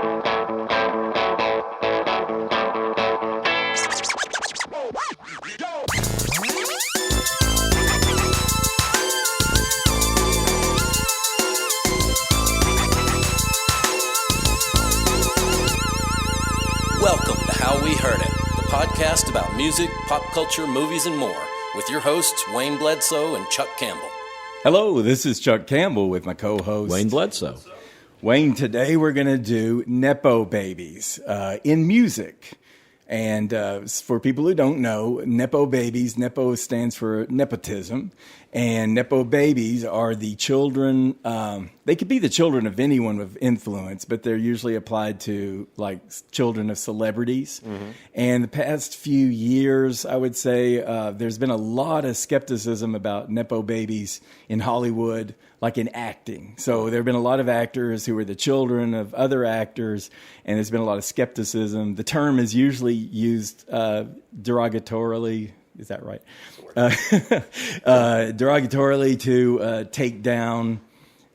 Welcome to How We Heard It, the podcast about music, pop culture, movies, and more, with your hosts Wayne Bledsoe and Chuck Campbell. Hello, this is Chuck Campbell with my co-host Wayne Bledsoe. Wayne, today we're going to do Nepo babies in music. And for people who don't know, Nepo babies, Nepo stands for nepotism. And Nepo babies are the children, they could be the children of anyone with influence, but they're usually applied to like children of celebrities. Mm-hmm. And the past few years, I would say, there's been a lot of skepticism about Nepo babies in Hollywood, like in acting. So there have been a lot of actors who were the children of other actors, and there's been a lot of skepticism. The term is usually used derogatorily. Is that right? Derogatorily to take down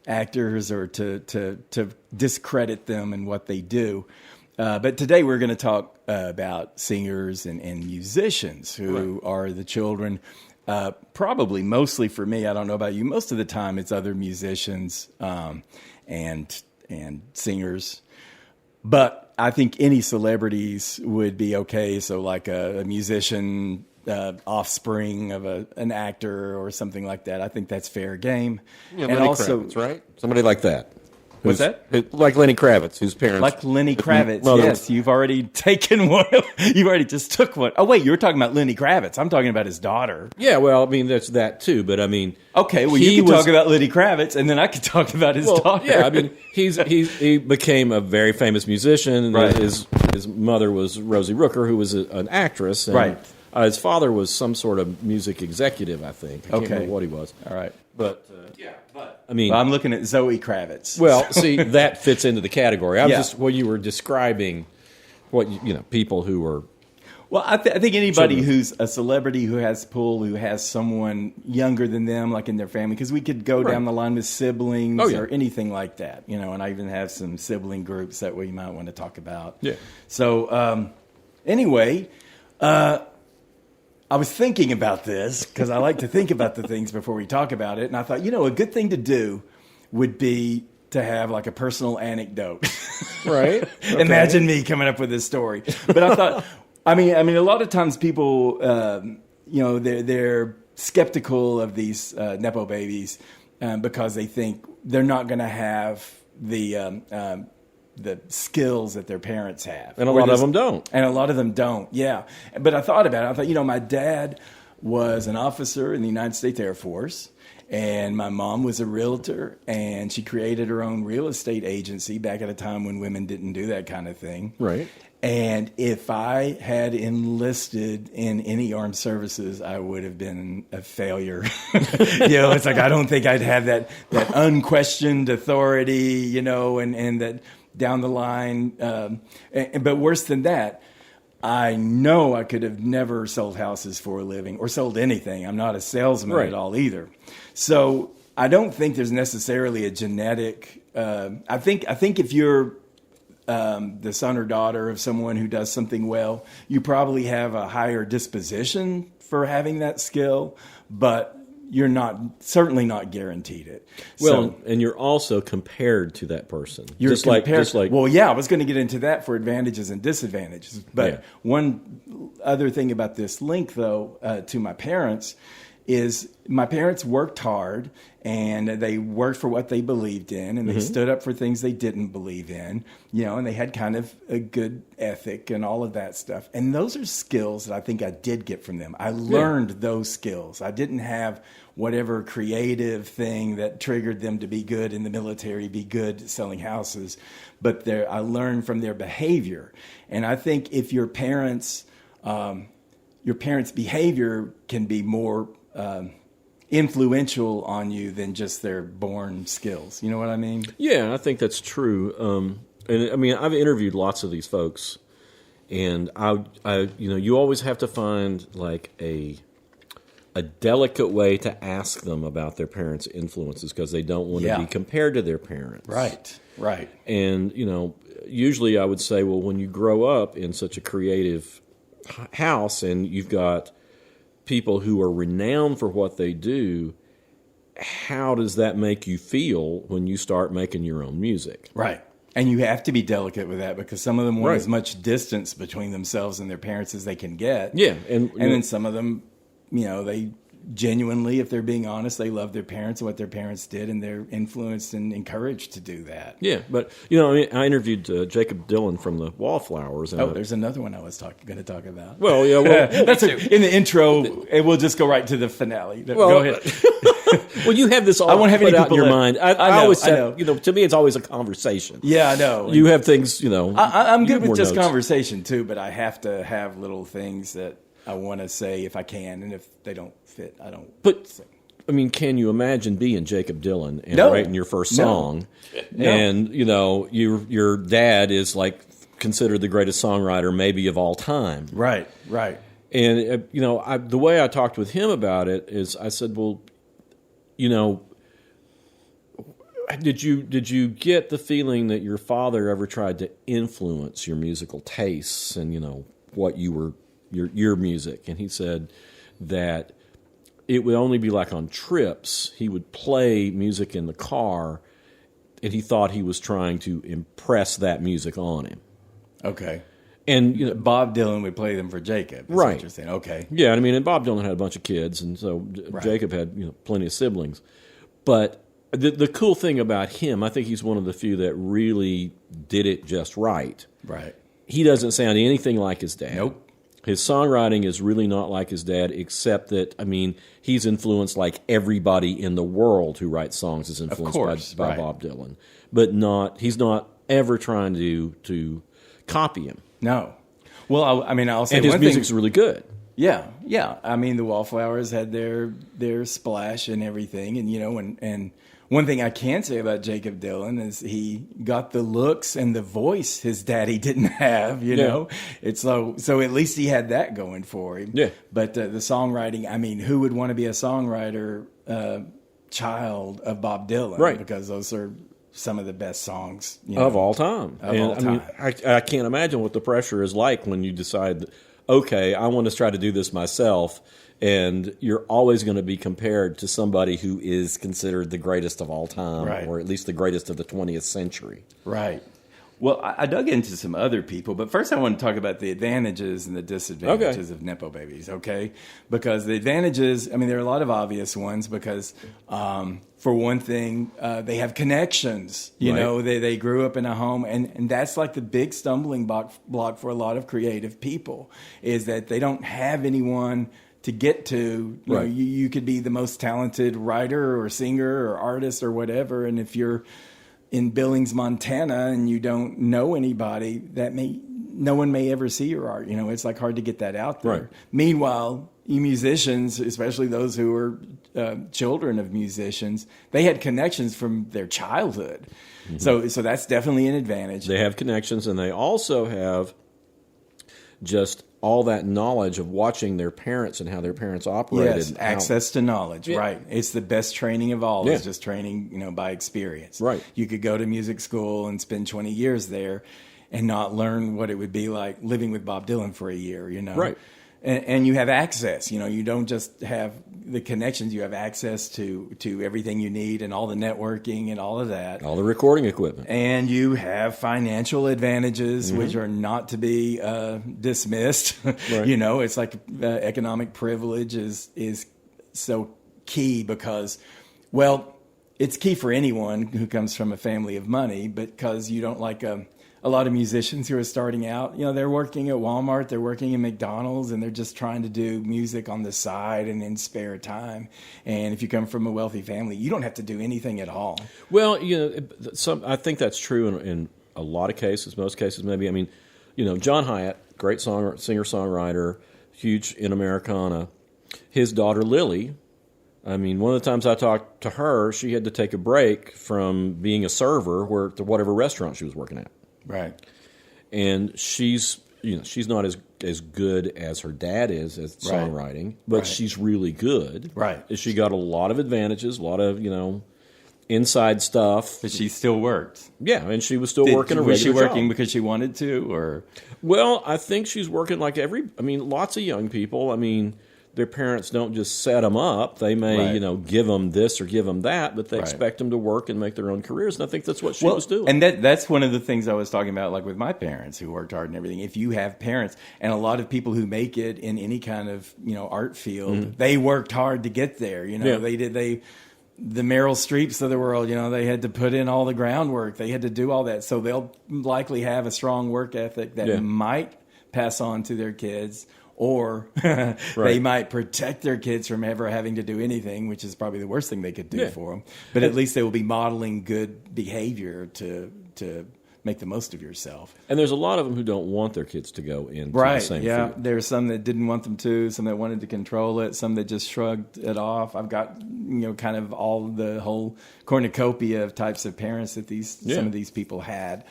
actors or to discredit them and what they do. But today we're going to talk about singers and musicians who are the children. Probably mostly for me, I don't know about you, most of the time it's other musicians and singers. But I think any celebrities would be okay. So like a musician, offspring of an actor or something like that. I think that's fair game. Yeah, and Lenny also, Kravitz, right? Somebody like that. What's that? Like Lenny Kravitz, whose parents... Like Lenny Kravitz, yes. You've already taken one. You've already just took one. Oh, wait, you were talking about Lenny Kravitz. I'm talking about his daughter. Yeah, well, I mean, there's that too, but I mean... Okay, well, you can talk about Lenny Kravitz, and then I could talk about his daughter. Yeah, I mean, he became a very famous musician. Right. His mother was Rosie Rooker, who was an actress. And, right. His father was some sort of music executive, I think. I can't remember what he was. All right. But, I mean... Well, I'm looking at Zoe Kravitz. Well, see, that fits into the category. You were describing what, people who were... Well, I think anybody who's a celebrity who has pull, who has someone younger than them, like in their family, because we could go down the line with siblings or anything like that, and I even have some sibling groups that we might want to talk about. Yeah. So, anyway... I was thinking about this because I like to think about the things before we talk about it. And I thought, a good thing to do would be to have like a personal anecdote. Right. Okay. Imagine me coming up with this story. But I thought, I mean, a lot of times people, they're skeptical of these Nepo babies because they think they're not going to have the skills that their parents have. And a lot of them don't. And a lot of them don't, yeah. But I thought about it. I thought, my dad was an officer in the United States Air Force, and my mom was a realtor, and she created her own real estate agency back at a time when women didn't do that kind of thing. Right. And if I had enlisted in any armed services, I would have been a failure. It's like I don't think I'd have that unquestioned authority, and that down the line. But worse than that, I know I could have never sold houses for a living or sold anything. I'm not a salesman at all either. So I don't think there's necessarily a genetic. I think if you're the son or daughter of someone who does something well, you probably have a higher disposition for having that skill, but you're certainly not guaranteed it. Well, and you're also compared to that person. You're compared. Well, yeah, I was going to get into that for advantages and disadvantages. But one other thing about this link, though, to my parents is my parents worked hard, and they worked for what they believed in, and they stood up for things they didn't believe in, and they had kind of a good ethic and all of that stuff. And those are skills that I think I did get from them. I learned those skills. I didn't have whatever creative thing that triggered them to be good in the military, be good at selling houses, but I learned from their behavior. And I think if your parents' behavior can be more influential on you than just their born skills. You know what I mean? Yeah, I think that's true. And I mean, I've interviewed lots of these folks, and you always have to find like a delicate way to ask them about their parents' influences because they don't want to be compared to their parents. Right. And usually I would say, well, when you grow up in such a creative house and you've got people who are renowned for what they do, how does that make you feel when you start making your own music? Right. And you have to be delicate with that because some of them want Right. as much distance between themselves and their parents as they can get. Yeah. And then some of them, they genuinely, if they're being honest, they love their parents and what their parents did, and they're influenced and encouraged to do that. yeah, but, I interviewed Jacob Dylan from the Wallflowers. And There's another one I was going to talk about. well, yeah, well, That's in the intro, and we'll just go right to the finale. Go ahead. well, you have this all I won't have put any out in your people mind. I know, always I said, know. to me, it's always a conversation. Yeah, I know. You have things, I'm you good have with more just notes. conversation too, but I have to have little things that I want to say if I can, and if they don't fit, I don't. But say. can you imagine being Jacob Dylan and No. writing your first No. song, No. and your dad is like considered the greatest songwriter maybe of all time, Right. and the way I talked with him about it is I said, well, did you get the feeling that your father ever tried to influence your musical tastes and what you were your music? And he said that it would only be like on trips. He would play music in the car, and he thought he was trying to impress that music on him. Okay. And Bob Dylan would play them for Jacob. Is Right. What you're saying. Okay. yeah, and Bob Dylan had a bunch of kids, and so Right. Jacob had plenty of siblings. But the cool thing about him, I think he's one of the few that really did it just right. Right. He doesn't sound anything like his dad. Nope. His songwriting is really not like his dad, except that, he's influenced like everybody in the world who writes songs is influenced course, by right. Bob Dylan. But he's not ever trying to copy him. No. Well, I'll say And his one music's thing. really good. Yeah. The Wallflowers had their splash and everything, and one thing I can say about Jacob Dylan is he got the looks and the voice his daddy didn't have. It's so at least he had that going for him. Yeah. But the songwriting, who would want to be a songwriter child of Bob Dylan? Right. Because those are some of the best songs Of all time. All time. I can't imagine what the pressure is like when you decide, okay, I want to try to do this myself, and you're always going to be compared to somebody who is considered the greatest of all time, Right. or at least the greatest of the 20th century. Right. Well, I dug into some other people, but first I want to talk about the advantages and the disadvantages of Nepo babies, okay? Because the advantages, there are a lot of obvious ones because, for one thing, they have connections. Right. They grew up in a home, and that's like the big stumbling block for a lot of creative people is that they don't have anyone to get to. Right. You could be the most talented writer or singer or artist or whatever, and if you're in Billings, Montana, and you don't know anybody, no one may ever see your art. It's like hard to get that out there. Right. Meanwhile, you musicians, especially those who are children of musicians, they had connections from their childhood. Mm-hmm. So that's definitely an advantage. They have connections, and they also have just all that knowledge of watching their parents and how their parents operated. Yes, access to knowledge, right. It's the best training of all. Yeah. It's just training, by experience. Right. You could go to music school and spend 20 years there and not learn what it would be like living with Bob Dylan for a year, Right. And you have access, you don't just have the connections, you have access to everything you need and all the networking and all of that. All the recording equipment. And you have financial advantages, Mm-hmm. which are not to be dismissed. Right. It's like economic privilege is so key because, well, it's key for anyone who comes from a family of money, because you don't like a lot of musicians who are starting out, they're working at Walmart, they're working in McDonald's, and they're just trying to do music on the side and in spare time. And if you come from a wealthy family, you don't have to do anything at all. Well, I think that's true in a lot of cases, most cases maybe. John Hyatt, great singer-songwriter, huge in Americana. His daughter Lily, one of the times I talked to her, she had to take a break from being a server to whatever restaurant she was working at. Right. And she's not as good as her dad is at songwriting, but Right. she's really good. Right. She got a lot of advantages, a lot of, inside stuff. But she still worked. Yeah, and she was still working a regular Was she working job. because she wanted to, or? Well, I think she's working like lots of young people. I mean, their parents don't just set them up. They may, Right. give them this or give them that, but they Right. expect them to work and make their own careers. And I think that's what she was doing. And that's one of the things I was talking about, like with my parents who worked hard and everything. If you have parents, and a lot of people who make it in any kind of, art field, they worked hard to get there. Yeah. The Meryl Streeps of the world, they had to put in all the groundwork. They had to do all that. So they'll likely have a strong work ethic that might pass on to their kids, or they might protect their kids from ever having to do anything, which is probably the worst thing they could do for them. But at least they will be modeling good behavior to make the most of yourself. And there's a lot of them who don't want their kids to go into the same field. There's some that didn't want them to, some that wanted to control it, some that just shrugged it off. I've got, kind of all the whole cornucopia of types of parents that some of these people had.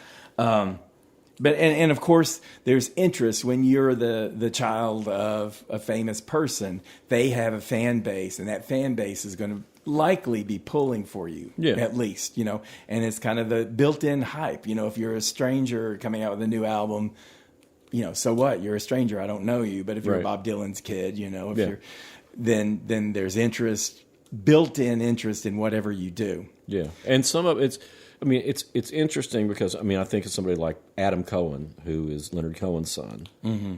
But of course, there's interest when you're the child of a famous person. They have a fan base, and that fan base is going to likely be pulling for you, at least, and it's kind of the built-in hype. If you're a stranger coming out with a new album, so what? You're a stranger. I don't know you. But if you're Bob Dylan's kid, if you're, then there's built-in interest in whatever you do. Yeah, and some of it's interesting because, I think of somebody like Adam Cohen, who is Leonard Cohen's son. Mm-hmm.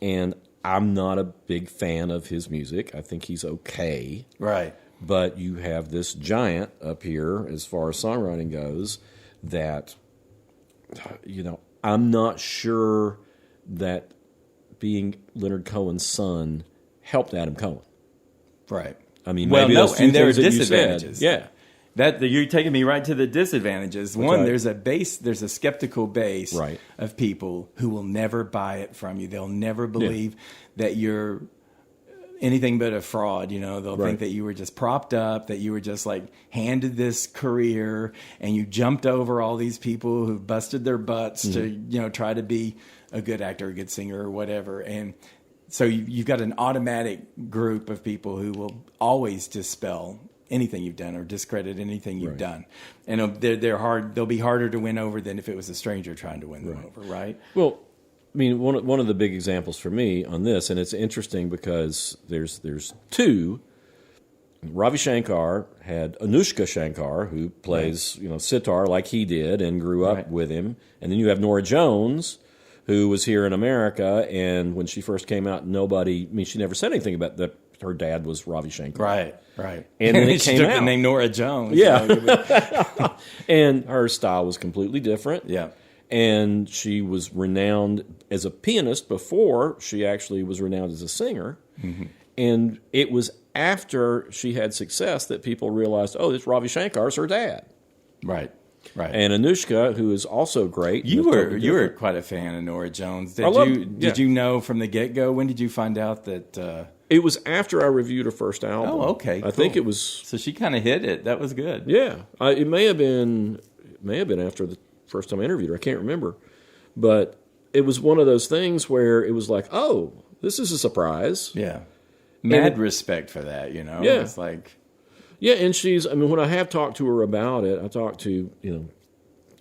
And I'm not a big fan of his music. I think he's okay. Right. But you have this giant up here, as far as songwriting goes, that, I'm not sure that being Leonard Cohen's son helped Adam Cohen. Right. Maybe those two and there are things that you disadvantages. said. Yeah. That you're taking me right to the disadvantages. One, there's a skeptical base of people who will never buy it from you. They'll never believe that you're anything but a fraud. They'll think that you were just propped up, that you were just like handed this career, and you jumped over all these people who busted their butts to try to be a good actor, a good singer, or whatever. And so you've got an automatic group of people who will always dispel anything you've done or discredit anything you've done, and they're hard. They'll be harder to win over than if it was a stranger trying to win them over, right? Well, one of the big examples for me on this, and it's interesting because there's two. Ravi Shankar had Anushka Shankar, who plays sitar like he did and grew up with him, and then you have Norah Jones, who was here in America, and when she first came out, she never said anything about that. Her dad was Ravi Shankar. Right. And then it she came took out. the name Norah Jones. Yeah. And her style was completely different. Yeah. And she was renowned as a pianist before she actually was renowned as a singer. Mm-hmm. And it was after she had success that people realized, this Ravi Shankar's her dad. Right. And Anushka, who is also great. You were quite a fan of Norah Jones. Did you know from the get-go? When did you find out that... It was after I reviewed her first album. Oh, okay. I think it was... So she kind of hit it. That was good. Yeah. It may have been after the first time I interviewed her. I can't remember. But it was one of those things where it was like, this is a surprise. Yeah. Mad respect for that, Yeah. It's like... Yeah, and when I have talked to her about it, I talked to,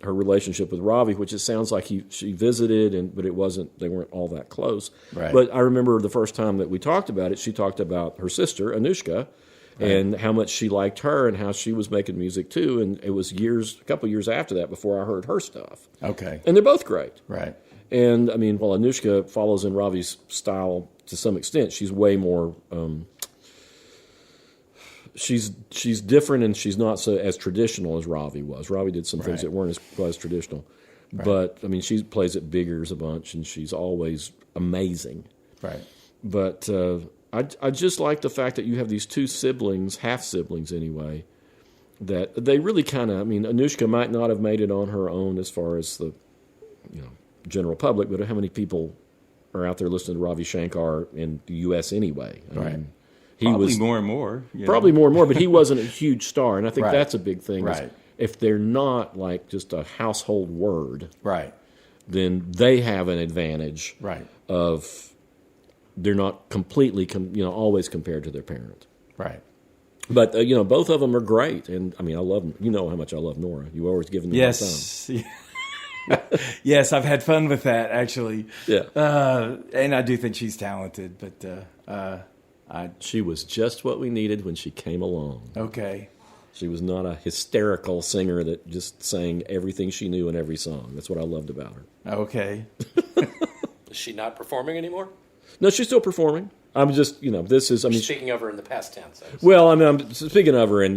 her relationship with Ravi, which it sounds like she visited, but they weren't all that close. Right. But I remember the first time that we talked about it, she talked about her sister, Anushka, and how much she liked her and how she was making music too. And it was a couple years after that before I heard her stuff. Okay. And they're both great. Right. And, while Anushka follows in Ravi's style to some extent, she's way more... She's different, and she's not as traditional as Ravi was. Ravi did some things that weren't as traditional, but she plays at Biggers a bunch, and she's always amazing. Right. But I just like the fact that you have these two siblings, half siblings anyway, that they really kind of. Anushka might not have made it on her own as far as the general public, but how many people are out there listening to Ravi Shankar in the U.S. anyway? Probably more and more. Probably more and more, but he wasn't a huge star, and I think that's a big thing. Right. If they're not like just a household word, then they have an advantage. Of they're not completely, always compared to their parent. Right. But both of them are great, and I mean, I love them. You know how much I love Nora. You always give them the Yes. Yes, I've had fun with that, actually. Yeah. And I do think she's talented, but She was just what we needed when she came along. okay. She was not a hysterical singer that just sang everything she knew in every song. That's what I loved about her. Okay. Is she not performing anymore? No, she's still performing. I'm just, this is, I mean... Speaking of her in the past tense. Well, I mean, I'm speaking of her, and,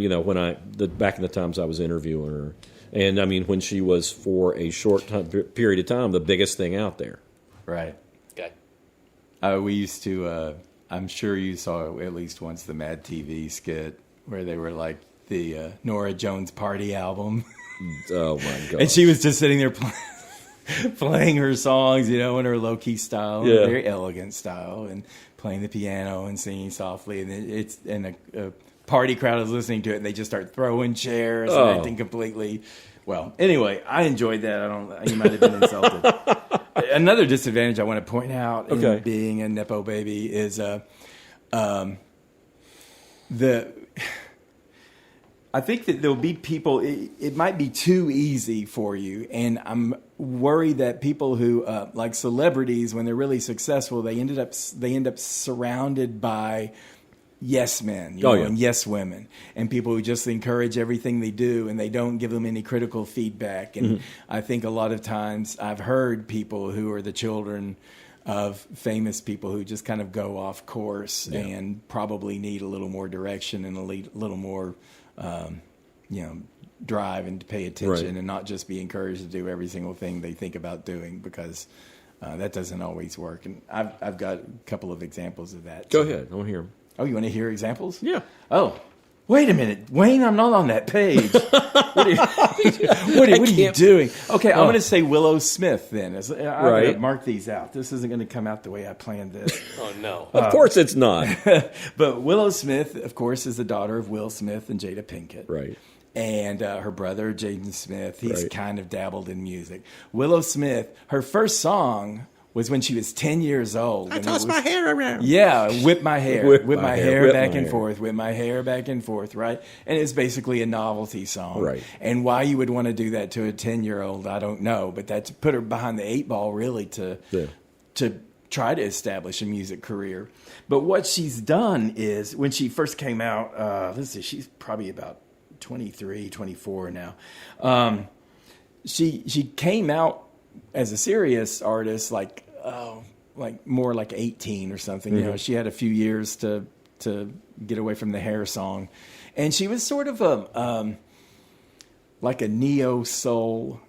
back in the times I was interviewing her, and, I mean, when she was, for a short period of time, the biggest thing out there. Right. Okay. We used to, I'm sure you saw at least once the Mad TV skit where they were like the Nora Jones Party album. Oh, my God. And she was just sitting there playing her songs, in her low-key style, Yeah. a very elegant style, and playing the piano and singing softly. And a party crowd is listening to it, and they just start throwing chairs and acting completely... Well, anyway, I enjoyed that. You might have been insulted. Another disadvantage I want to point out in being a Nepo baby is I think that there'll be people. It might be too easy for you, and I'm worried that people who like celebrities, when they're really successful, they end up surrounded by yes men, and yes women, and people who just encourage everything they do, and they don't give them any critical feedback. And I think a lot of times I've heard people who are the children of famous people who just kind of go off course and probably need a little more direction and a little more, drive and to pay attention and not just be encouraged to do every single thing they think about doing, because that doesn't always work. And I've got a couple of examples of that. Go ahead. I want to hear them. Oh, you want to hear examples? Yeah. Oh, wait a minute, Wayne, I'm not on that page. What are you doing? Okay, I'm going to say Willow Smith then. I'm going to mark these out. This isn't going to come out the way I planned this. Oh, no. Of course it's not. But Willow Smith, of course, is the daughter of Will Smith and Jada Pinkett. Right. And her brother, Jaden Smith, he's kind of dabbled in music. Willow Smith, her first song was when she was 10 years old. I toss my hair around. Yeah, whip my hair. Whip my hair back and forth. Whip my hair back and forth, right? And it's basically a novelty song. Right. And why you would want to do that to a 10-year-old, I don't know. But that's put her behind the 8 ball, really, to try to establish a music career. But what she's done is, when she first came out, she's probably about 23, 24 now. She came out as a serious artist, like more like 18 or something. She had a few years to get away from the hair song, and she was sort of like a neo soul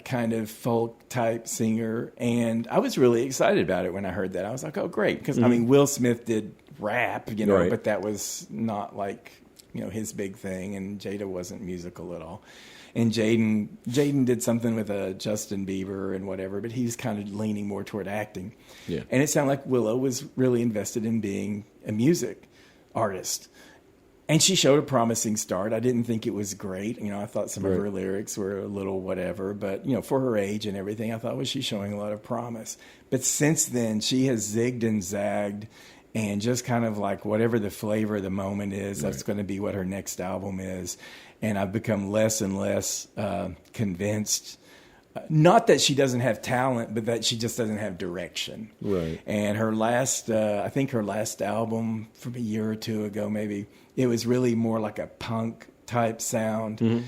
kind of folk type singer. And I was really excited about it when I heard that. I was like, oh, great, because I mean, Will Smith did rap, but that was not like his big thing, and Jada wasn't musical at all. And Jaden did something with Justin Bieber and whatever, but he's kind of leaning more toward acting. Yeah. And it sounded like Willow was really invested in being a music artist. And she showed a promising start. I didn't think it was great. I thought some of her lyrics were a little whatever, but for her age and everything, I thought she's showing a lot of promise. But since then, she has zigged and zagged, and just kind of like whatever the flavor of the moment is, that's going to be what her next album is. And I've become less and less convinced, not that she doesn't have talent, but that she just doesn't have direction. Right. And her last, I think her last album from a year or two ago, maybe, it was really more like a punk type sound. Mm-hmm.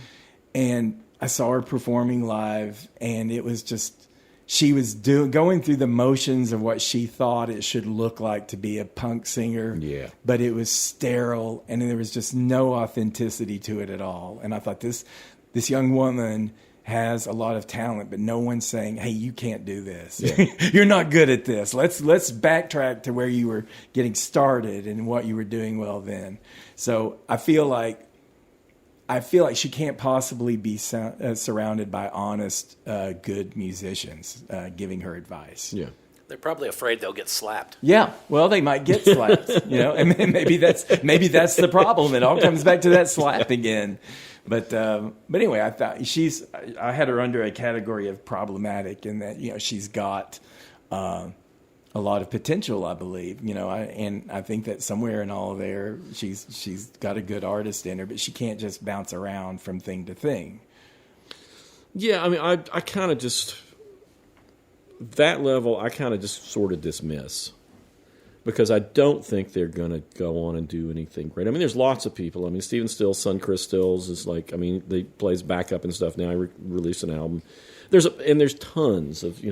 And I saw her performing live, and it was just, she was going through the motions of what she thought it should look like to be a punk singer. Yeah. But it was sterile, and there was just no authenticity to it at all. And I thought, this young woman has a lot of talent, but no one's saying, hey, you can't do this. Yeah. You're not good at this. Let's backtrack to where you were getting started and what you were doing well then. So I feel like she can't possibly be surrounded by honest, good musicians giving her advice. Yeah, they're probably afraid they'll get slapped. Yeah, well, they might get slapped, and maybe that's the problem. It all comes back to that slap again. But anyway, I thought I had her under a category of problematic in that she's got a lot of potential, I believe. I think that somewhere in all there, she's got a good artist in her, but she can't just bounce around from thing to thing. Yeah, I mean, I kind of just, that level, I kind of just sort of dismiss. Because I don't think they're going to go on and do anything great. I mean, there's lots of people. I mean, Stephen Stills' son, Chris Stills, is like, I mean, they plays backup and stuff now. He released an album. There's tons of,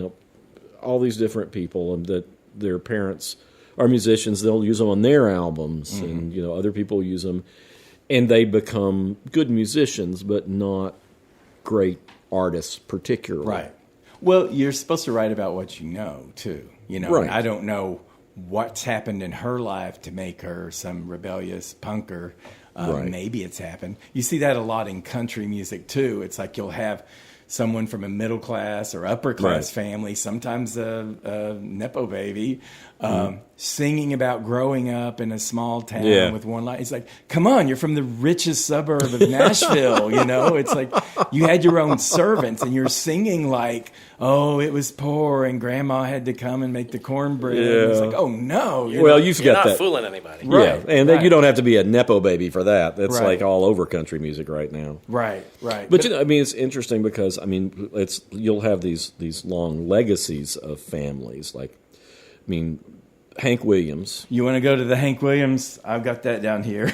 all these different people, and that their parents are musicians. They'll use them on their albums, and, other people use them. And they become good musicians, but not great artists particularly. Right. Well, you're supposed to write about what you know, too. Right. I don't know what's happened in her life to make her some rebellious punker. Right. Maybe it's happened. You see that a lot in country music, too. It's like you'll have someone from a middle class or upper class family, sometimes a Nepo baby, singing about growing up in a small town with one line. It's like, come on, you're from the richest suburb of Nashville, It's like you had your own servants and you're singing like, oh, it was poor and grandma had to come and make the cornbread. Yeah. And it's like, oh, no. You've You're got not that. fooling anybody. Right. Yeah, and you don't have to be a Nepo baby for that. That's Right. like all over country music right now. Right. But I mean, it's interesting because you'll have these long legacies of families. Like, I mean, Hank Williams. You want to go to the Hank Williams? I've got that down here.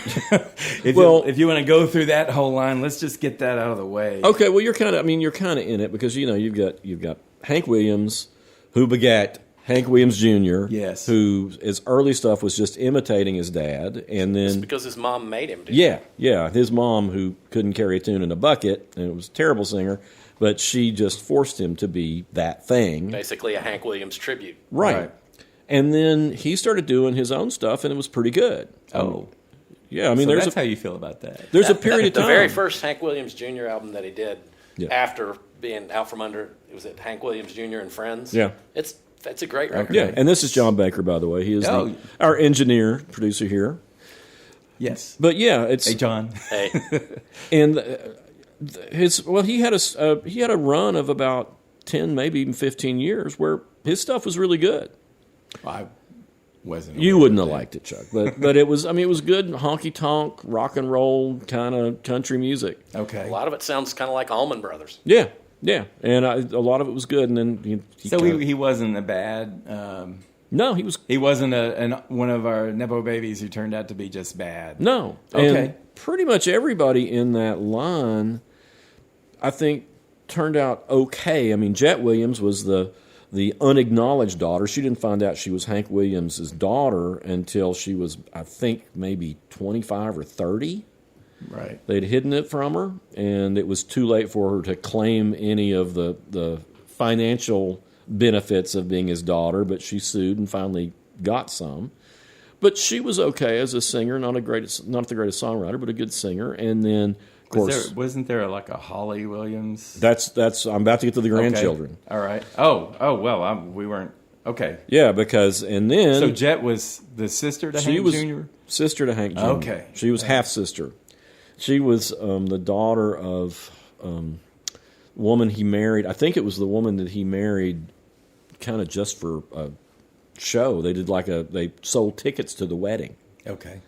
If you want to go through that whole line, let's just get that out of the way. Okay, well, you're kind of in it because you've got Hank Williams, who begat Hank Williams Jr. Yes, who his early stuff was just imitating his dad, and then it's because his mom made him do yeah, his mom who couldn't carry a tune in a bucket and was a terrible singer, but she just forced him to be that thing. Basically, a Hank Williams tribute. Right. And then he started doing his own stuff, and it was pretty good. Oh. Yeah, I mean, so that's how you feel about that. There's a period of time. The very first Hank Williams Jr. album that he did after being out from under, it was at Hank Williams Jr. and Friends. Yeah. It's a great record. Yeah, and this is John Baker, by the way. He is our engineer, producer here. Yes. But yeah, it's... Hey, John. Hey. And he had a run of about 10, maybe even 15 years where his stuff was really good. I wasn't. You wouldn't have liked it, Chuck, but it was. I mean, it was good honky tonk rock and roll kind of country music. Okay. A lot of it sounds kind of like Allman Brothers. Yeah, and a lot of it was good. And then he wasn't a bad. No, he was. He wasn't one of our Nepo babies who turned out to be just bad. No. Okay. And pretty much everybody in that line, I think, turned out okay. I mean, Jet Williams was the unacknowledged daughter. She didn't find out she was Hank Williams' daughter until she was, I think, maybe 25 or 30. Right. They'd hidden it from her, and it was too late for her to claim any of the financial benefits of being his daughter, but she sued and finally got some. But she was okay as a singer, not the greatest songwriter, but a good singer. And then, of course, wasn't there like a Holly Williams? That's. I'm about to get to the grandchildren. Okay. All right. Oh well, we weren't. Okay. Yeah, because and then so Jet was the sister to Hank Jr. Sister to Hank Jr. Okay. She was half sister. She was the daughter of woman he married. I think it was the woman that he married, kind of just for a show. They did they sold tickets to the wedding. Okay.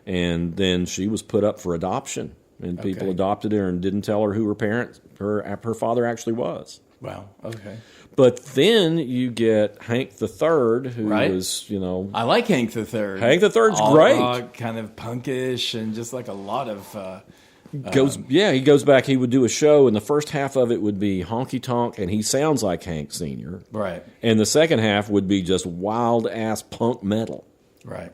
And then she was put up for adoption, and people adopted her and didn't tell her who her father actually was. Wow. Okay. But then you get Hank the Third, who was, I like Hank the Third. Hank the Third's great. Kind of punkish and just like a lot of. He goes back. He would do a show, and the first half of it would be honky tonk, and he sounds like Hank Sr. Right. And the second half would be just wild ass punk metal. Right.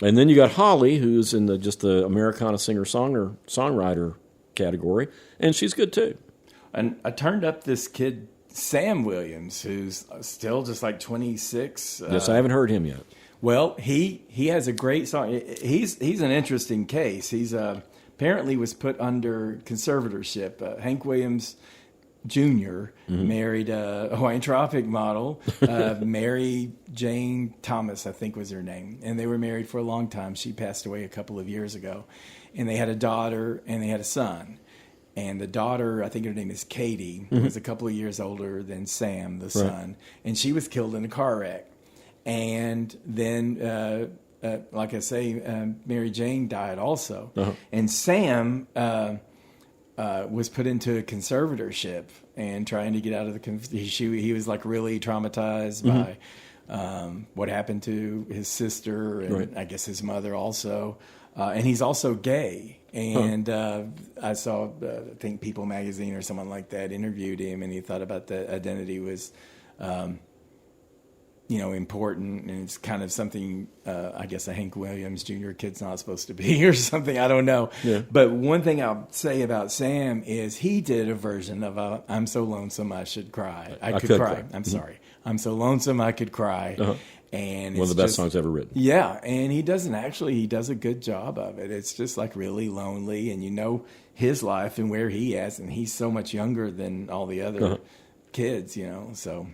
And then you got Holly, who's in the Americana singer-songwriter category, and she's good too. And I turned up this kid, Sam Williams, who's still just like 26. Yes, I haven't heard him yet. Well, he has a great song. He's an interesting case. He's apparently was put under conservatorship. Hank Williams Jr. Married a Hawaiian Tropic model, Mary Jane Thomas, I think was her name. And they were married for a long time. She passed away a couple of years ago. And they had a daughter and they had a son. And the daughter, I think her name is Katie, was a couple of years older than Sam, the son. And she was killed in a car wreck. and then, like I say, Mary Jane died also. Uh-huh. And Sam was put into a conservatorship and trying to get out of he was like really traumatized by what happened to his sister and Right. I guess his mother also. And he's also gay. And I saw, I think People magazine or someone like that interviewed him, and he thought about the identity was, important, and it's kind of something, I guess a Hank Williams Jr. kid's not supposed to be or something. I don't know. Yeah. But one thing I'll say about Sam is he did a version of I'm so lonesome I should cry. I could cry. I'm sorry. I'm so lonesome I could cry. Uh-huh. And One of the best songs ever written. Yeah, and he does a good job of it. It's just like really lonely, and his life and where he is, and he's so much younger than all the other kids, so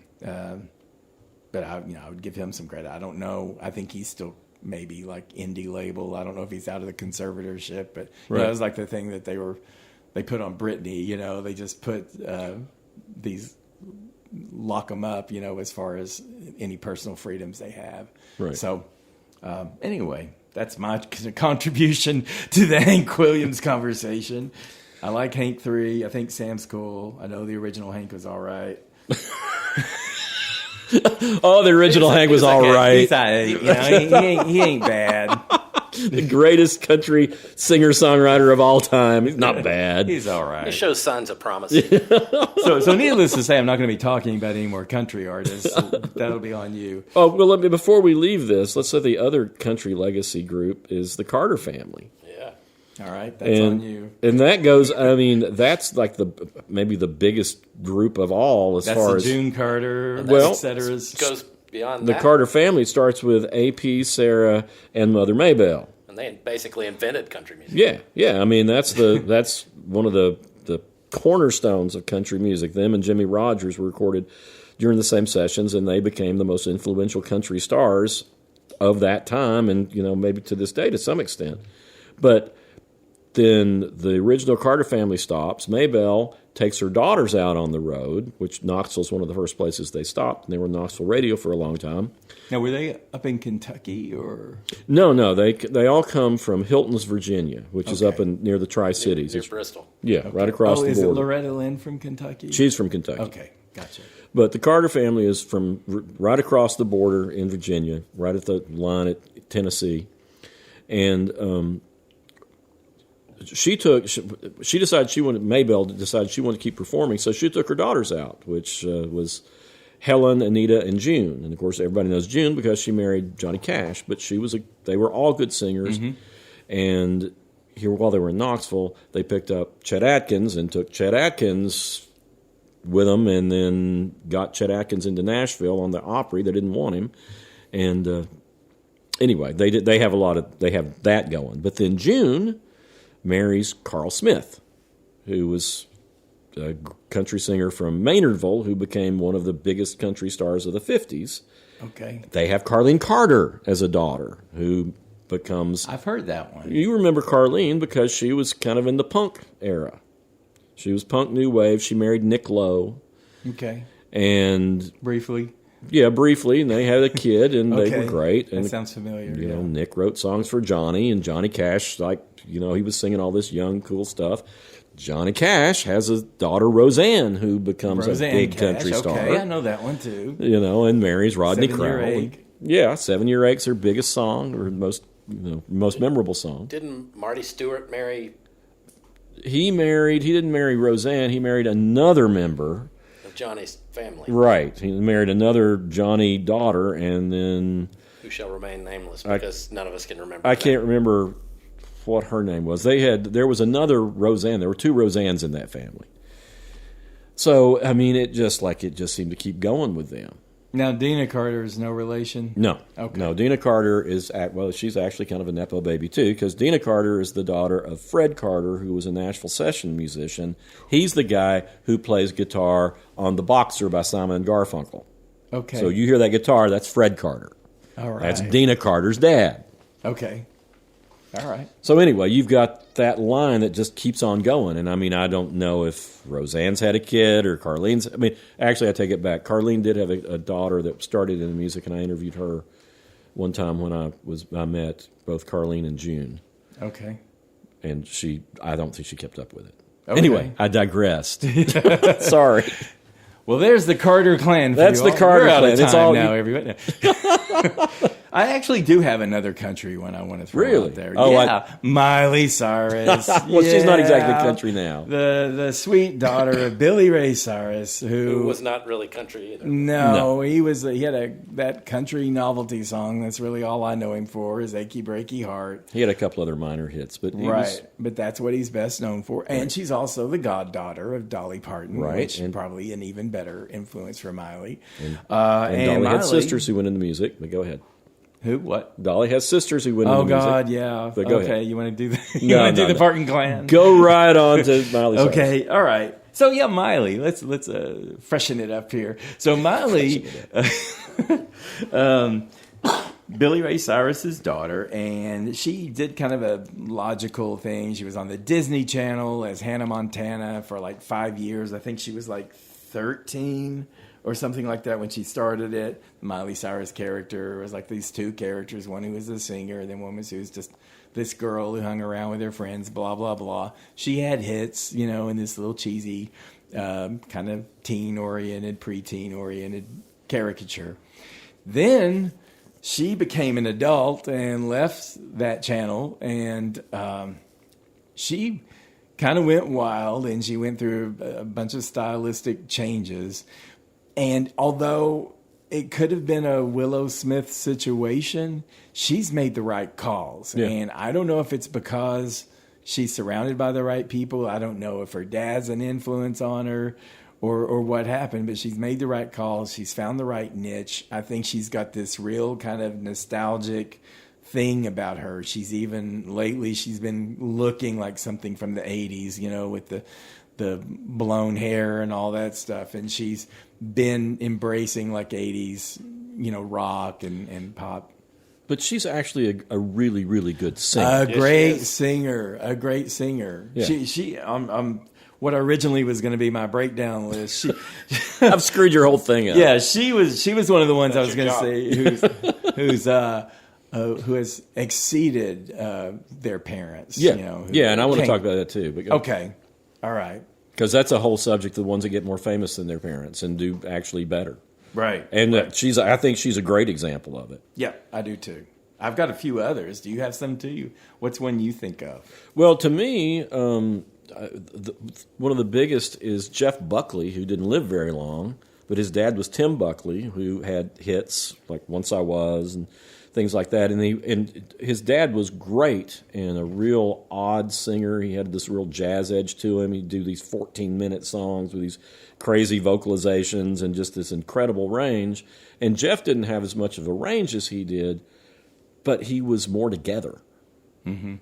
but I would give him some credit. I don't know. I think he's still maybe like indie label. I don't know if he's out of the conservatorship, but that was like the thing that they put on Britney, they just put these lock them up, as far as any personal freedoms they have. Right. So, anyway, that's my contribution to the Hank Williams conversation. I like Hank 3. I think Sam's cool. I know the original Hank was all right. Oh, the original Hank was all right. He ain't bad. The greatest country singer-songwriter of all time. He's not bad. He's all He right. shows signs of promise. So needless to say, I'm not going to be talking about any more country artists. That'll be on you. Oh, well, before we leave this, let's say the other country legacy group is the Carter family. Yeah. All right, that's on you. And that goes, that's like maybe the biggest group of all as That's far the as June Carter, Well, et ceteras. Goes beyond the that. Carter family starts with AP, Sarah, and Mother Maybelle. And they basically invented country music. Yeah. That's one of the cornerstones of country music. Them and Jimmy Rogers were recorded during the same sessions, and they became the most influential country stars of that time, and maybe to this day to some extent. But then the original Carter family stops. Maybelle takes her daughters out on the road, which Knoxville's one of the first places they stopped, and they were in Knoxville radio for a long time. Now, were they up in Kentucky or? No, they all come from Hilton's, Virginia, which is up near the Tri-Cities. Near Bristol. Yeah, right across the is border. it Loretta Lynn from Kentucky? She's from Kentucky. Okay, gotcha. But the Carter family is from right across the border in Virginia, right at the line at Tennessee. And Maybelle decided she wanted to keep performing, so she took her daughters out, which was Helen, Anita, and June. And of course, everybody knows June because she married Johnny Cash. But they were all good singers. Mm-hmm. And here, while they were in Knoxville, they picked up Chet Atkins and took Chet Atkins with them, and then got Chet Atkins into Nashville on the Opry. They didn't want him, and anyway, they have that going. But then June marries Carl Smith, who was a country singer from Maynardville, who became one of the biggest country stars of the 50s. Okay. They have Carlene Carter as a daughter, who becomes... I've heard that one. You remember Carlene because she was kind of in the punk era. She was punk new wave. She married Nick Lowe. Okay. And... Briefly. Yeah, briefly, and they had a kid, and Okay. they were great. And That sounds familiar. you know, Nick wrote songs for Johnny, and Johnny Cash, he was singing all this young, cool stuff. Johnny Cash has a daughter, Roseanne, who becomes a big Cash. country star. Okay, I know that one too. And marries Rodney 7-Year Crowell. Ache. Yeah, 7-Year Ache's her biggest song, or most memorable song. Didn't Marty Stewart marry He didn't marry Roseanne, he married another member. of Johnny's family? Right. He married another Johnny daughter, and then... Who shall remain nameless because none of us can remember. I can't remember what her name was. There was another Roseanne. There were two Roseannes in that family. So, I mean, it just seemed to keep going with them. Now, Dina Carter is no relation? No. Okay. No, Dina Carter she's actually kind of a Nepo baby, too, because Dina Carter is the daughter of Fred Carter, who was a Nashville session musician. He's the guy who plays guitar on The Boxer by Simon & Garfunkel. Okay. So you hear that guitar, that's Fred Carter. All right. That's Dina Carter's dad. Okay. All right. So anyway, you've got that line that just keeps on going. And I mean, I don't know if Roseanne's had a kid or Carlene's. I mean, actually, I take it back. Carlene did have a daughter that started in the music, and I interviewed her one time when I met both Carlene and June. Okay. And I don't think she kept up with it. Okay. Anyway, I digressed. Sorry. Well, there's the Carter clan. That's the Carter We're out clan. of It's time all now, everybody. I actually do have another country one I want to throw Really? out there. Oh, yeah, Miley Cyrus. Well, she's not exactly country now. The sweet daughter of Billy Ray Cyrus, Who was not really country either. No, he had that country novelty song. That's really all I know him for is "Achy Breaky Heart." He had a couple other minor hits, but But that's what he's best known for. And she's also the goddaughter of Dolly Parton, which is probably an even better influence for Miley. And Dolly Miley had sisters who went into music, but go ahead. Who? What? Dolly has sisters who went into music. Oh God, yeah. But go okay, ahead. you want to do the Parton clan? Go right on to Miley Cyrus. Okay, all right. So yeah, Miley. Let's freshen it up here. So Miley, Billy Ray Cyrus's daughter, and she did kind of a logical thing. She was on the Disney Channel as Hannah Montana for like 5 years. I think she was like 13 or something like that when she started it. The Miley Cyrus character was like these two characters, one who was a singer, and then one was who's just this girl who hung around with her friends, blah, blah, blah. She had hits, in this little cheesy kind of teen-oriented, preteen-oriented caricature. Then she became an adult and left that channel, and she kind of went wild, and she went through a bunch of stylistic changes. And although it could have been a Willow Smith situation, she's made the right calls. Yeah. And I don't know if it's because she's surrounded by the right people. I don't know if her dad's an influence on her or what happened, but she's made the right calls. She's found the right niche. I think she's got this real kind of nostalgic thing about her. Lately she's been looking like something from the 80s, with the blown hair and all that stuff. And she's been embracing like 80s, rock and pop. But she's actually a really, really good singer. A great singer. Yeah. She what originally was going to be my breakdown list. I've screwed your whole thing up. Yeah, she was one of the ones That's I was going to say who has exceeded their parents. Yeah, and I want to came- talk about that too. But Okay, all right. Because that's a whole subject, the ones that get more famous than their parents and do actually better. Right. And I think she's a great example of it. Yeah, I do too. I've got a few others. Do you have some too? What's one you think of? Well, to me, one of the biggest is Jeff Buckley, who didn't live very long, but his dad was Tim Buckley, who had hits like Once I Was and things like that. And his dad was great and a real odd singer. He had this real jazz edge to him. He'd do these 14-minute songs with these crazy vocalizations and just this incredible range. And Jeff didn't have as much of a range as he did, but he was more together. Mm-hmm.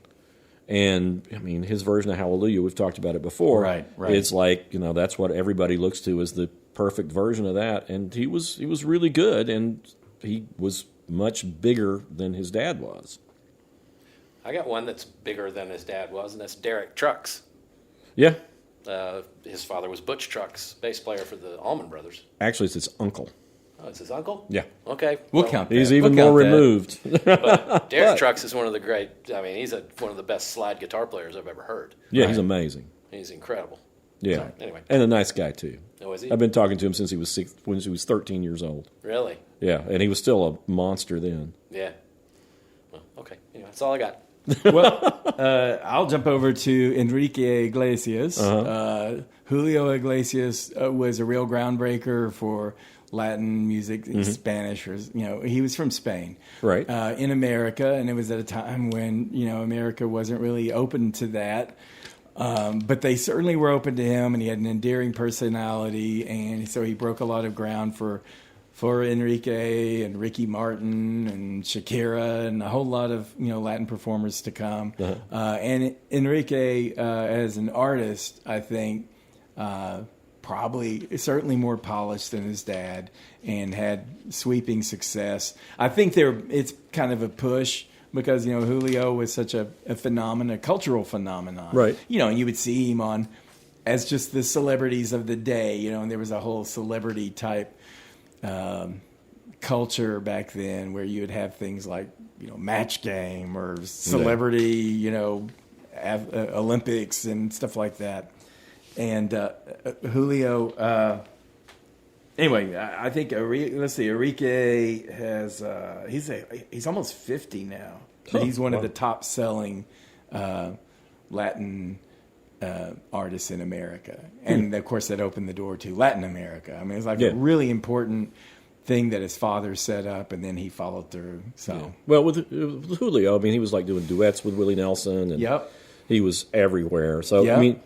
And, I mean, his version of Hallelujah, we've talked about it before. Right. It's like, that's what everybody looks to as the perfect version of that. And he was really good, and he was much bigger than his dad was. I got one that's bigger than his dad was, and that's Derek Trucks. Yeah. His father was Butch Trucks, bass player for the Allman Brothers. Actually, it's his uncle. Oh, it's his uncle? Yeah. Okay. We'll count that. He's even We'll more count that. removed. But Derek Trucks is one of the great, he's one of the best slide guitar players I've ever heard. Yeah, he's amazing. He's incredible. Yeah. So, anyway. And a nice guy, too. Oh, is he? I've been talking to him since he was when he was 13 years old. Really? Yeah, and he was still a monster then. Yeah. Well, okay. Anyway, that's all I got. Well, I'll jump over to Enrique Iglesias. Julio Iglesias was a real groundbreaker for Latin music, Spanish, or he was from Spain, Right. In America, and it was at a time when America wasn't really open to that. But they certainly were open to him, and he had an endearing personality, and so he broke a lot of ground for Enrique and Ricky Martin and Shakira and a whole lot of Latin performers to come. And Enrique, as an artist, I think certainly more polished than his dad, and had sweeping success. I think it's kind of a push because Julio was such a cultural phenomenon, Right? And you would see him as just the celebrities of the day, and there was a whole celebrity type culture back then where you would have things like Match Game or celebrity, Olympics and stuff like that. And Julio, anyway, I think Enrique has he's almost 50 now. But he's one of the top selling Latin artists in America, and of course that opened the door to Latin America. I mean, it's like a really important thing that his father set up, and then he followed through. So, well, with Julio, I mean, he was like doing duets with Willie Nelson, and he was everywhere. So, I mean,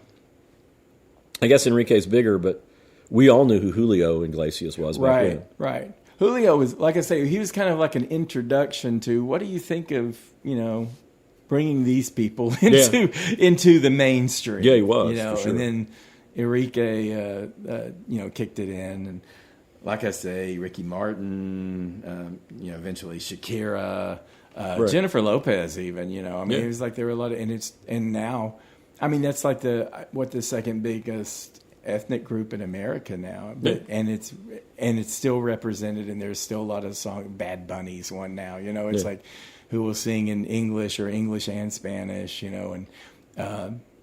I guess Enrique's bigger, but we all knew who Julio Iglesias was back then. Right. Julio was, like I say, he was kind of like an introduction to what do you think of, bringing these people into the mainstream. Yeah, he was, for sure. And then Enrique, kicked it in, and like I say, Ricky Martin, eventually Shakira, Jennifer Lopez, even. I mean, it was like there were a lot of, and now, I mean, that's like the second biggest ethnic group in America now, but and it's still represented, and there's still a lot of songs. Bad Bunny's one now, it's like who will sing in English or English and Spanish, and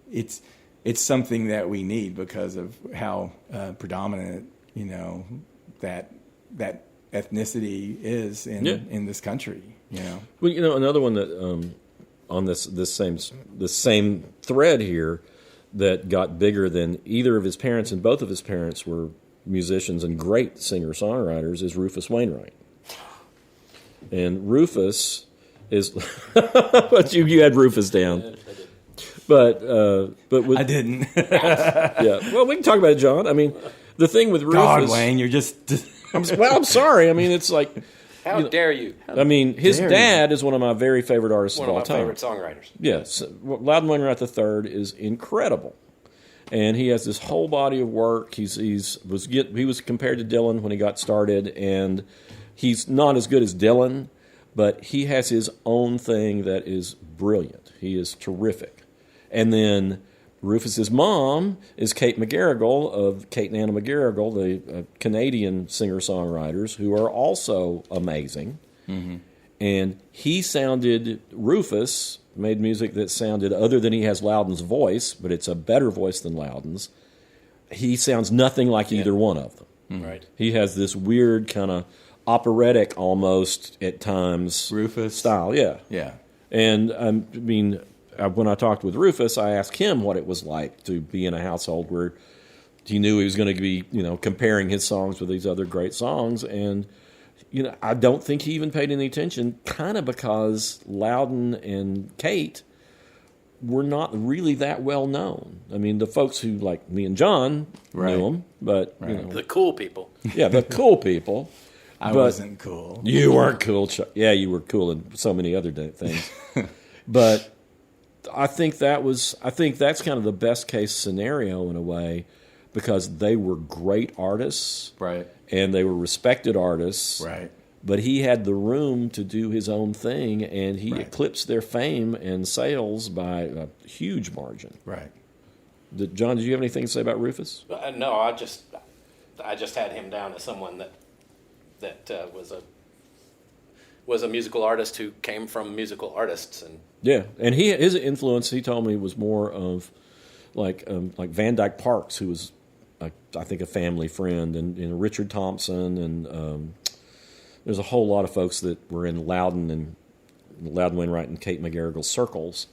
it's something that we need because of how predominant that ethnicity is in this country. Well, another one that on this same thread here that got bigger than either of his parents, and both of his parents were musicians and great singer-songwriters, is Rufus Wainwright. And Rufus is but you had Rufus down. But with, I didn't. Yeah. Well, we can talk about it, John. I mean, the thing with Rufus, God, Wayne, you're just I'm sorry. I mean, it's like, how dare you? I mean, his dad is one of my very favorite artists of all time. One of my favorite songwriters. Yes. Loudon Wainwright III is incredible. And he has this whole body of work. He was compared to Dylan when he got started, and he's not as good as Dylan, but he has his own thing that is brilliant. He is terrific. And then Rufus's mom is Kate McGarrigle of Kate and Anna McGarrigle, the Canadian singer-songwriters, who are also amazing. Mm-hmm. And Rufus made music that sounded, other than he has Loudon's voice, but it's a better voice than Loudon's, he sounds nothing like either one of them. Mm-hmm. Right. He has this weird kind of operatic almost at times Rufus style. Yeah. Yeah. And I mean, when I talked with Rufus, I asked him what it was like to be in a household where he knew he was going to be, comparing his songs with these other great songs. And, I don't think he even paid any attention, kind of because Loudon and Kate were not really that well known. I mean, the folks who, like me and John, knew them, but, the cool people. Yeah, the cool people. I wasn't cool. You weren't cool, Chuck. Yeah, you were cool in so many other things. But I think that's kind of the best case scenario in a way, because they were great artists, right? And they were respected artists, right? But he had the room to do his own thing, and he eclipsed their fame and sales by a huge margin, right? John, did you have anything to say about Rufus? No, I just had him down as someone that was a musical artist who came from musical artists, and and his influence, he told me, was more of like Van Dyke Parks, who was I think a family friend, and Richard Thompson, and there's a whole lot of folks that were in Loudon Wainwright and Kate McGarrigle's circles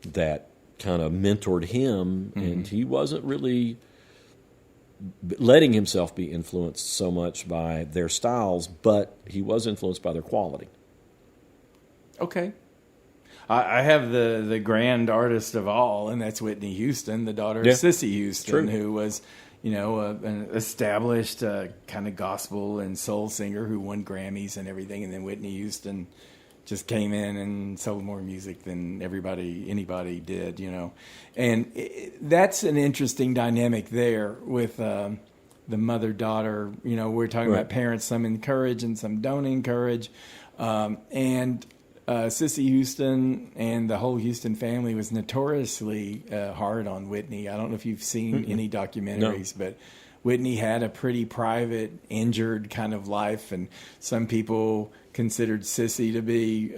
that kind of mentored him, and he wasn't really letting himself be influenced so much by their styles, but he was influenced by their quality. Okay. I have the grand artist of all, and that's Whitney Houston, the daughter of Cissy Houston, who was, an established kind of gospel and soul singer who won Grammys and everything. And then Whitney Houston just came in and sold more music than anybody did, And that's an interesting dynamic there with the mother-daughter. We're talking about parents, some encourage and some don't encourage. And Cissy Houston and the whole Houston family was notoriously hard on Whitney. I don't know if you've seen any documentaries, but Whitney had a pretty private, injured kind of life, and some people considered Cissy to be,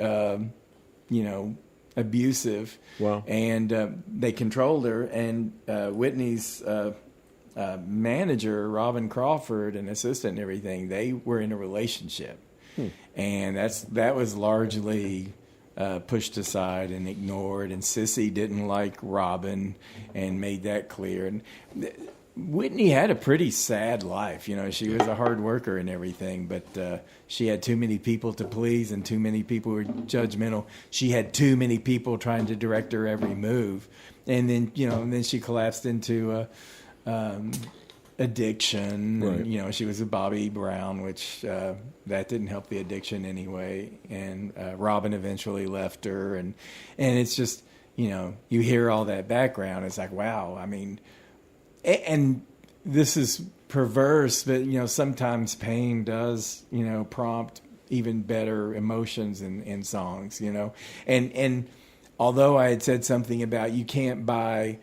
abusive. Wow. And they controlled her, and Whitney's manager, Robin Crawford, and assistant and everything, they were in a relationship. And that was largely pushed aside and ignored. And Cissy didn't like Robin and made that clear. And Whitney had a pretty sad life. She was a hard worker and everything, but she had too many people to please, and too many people were judgmental. She had too many people trying to direct her every move. And then, then she collapsed into addiction. Right. And, she was a Bobby Brown, which that didn't help the addiction anyway. And Robin eventually left her, and it's just you hear all that background. It's like, wow. I mean, and this is perverse, but sometimes pain does prompt even better emotions in songs. And although I had said something about you can't buy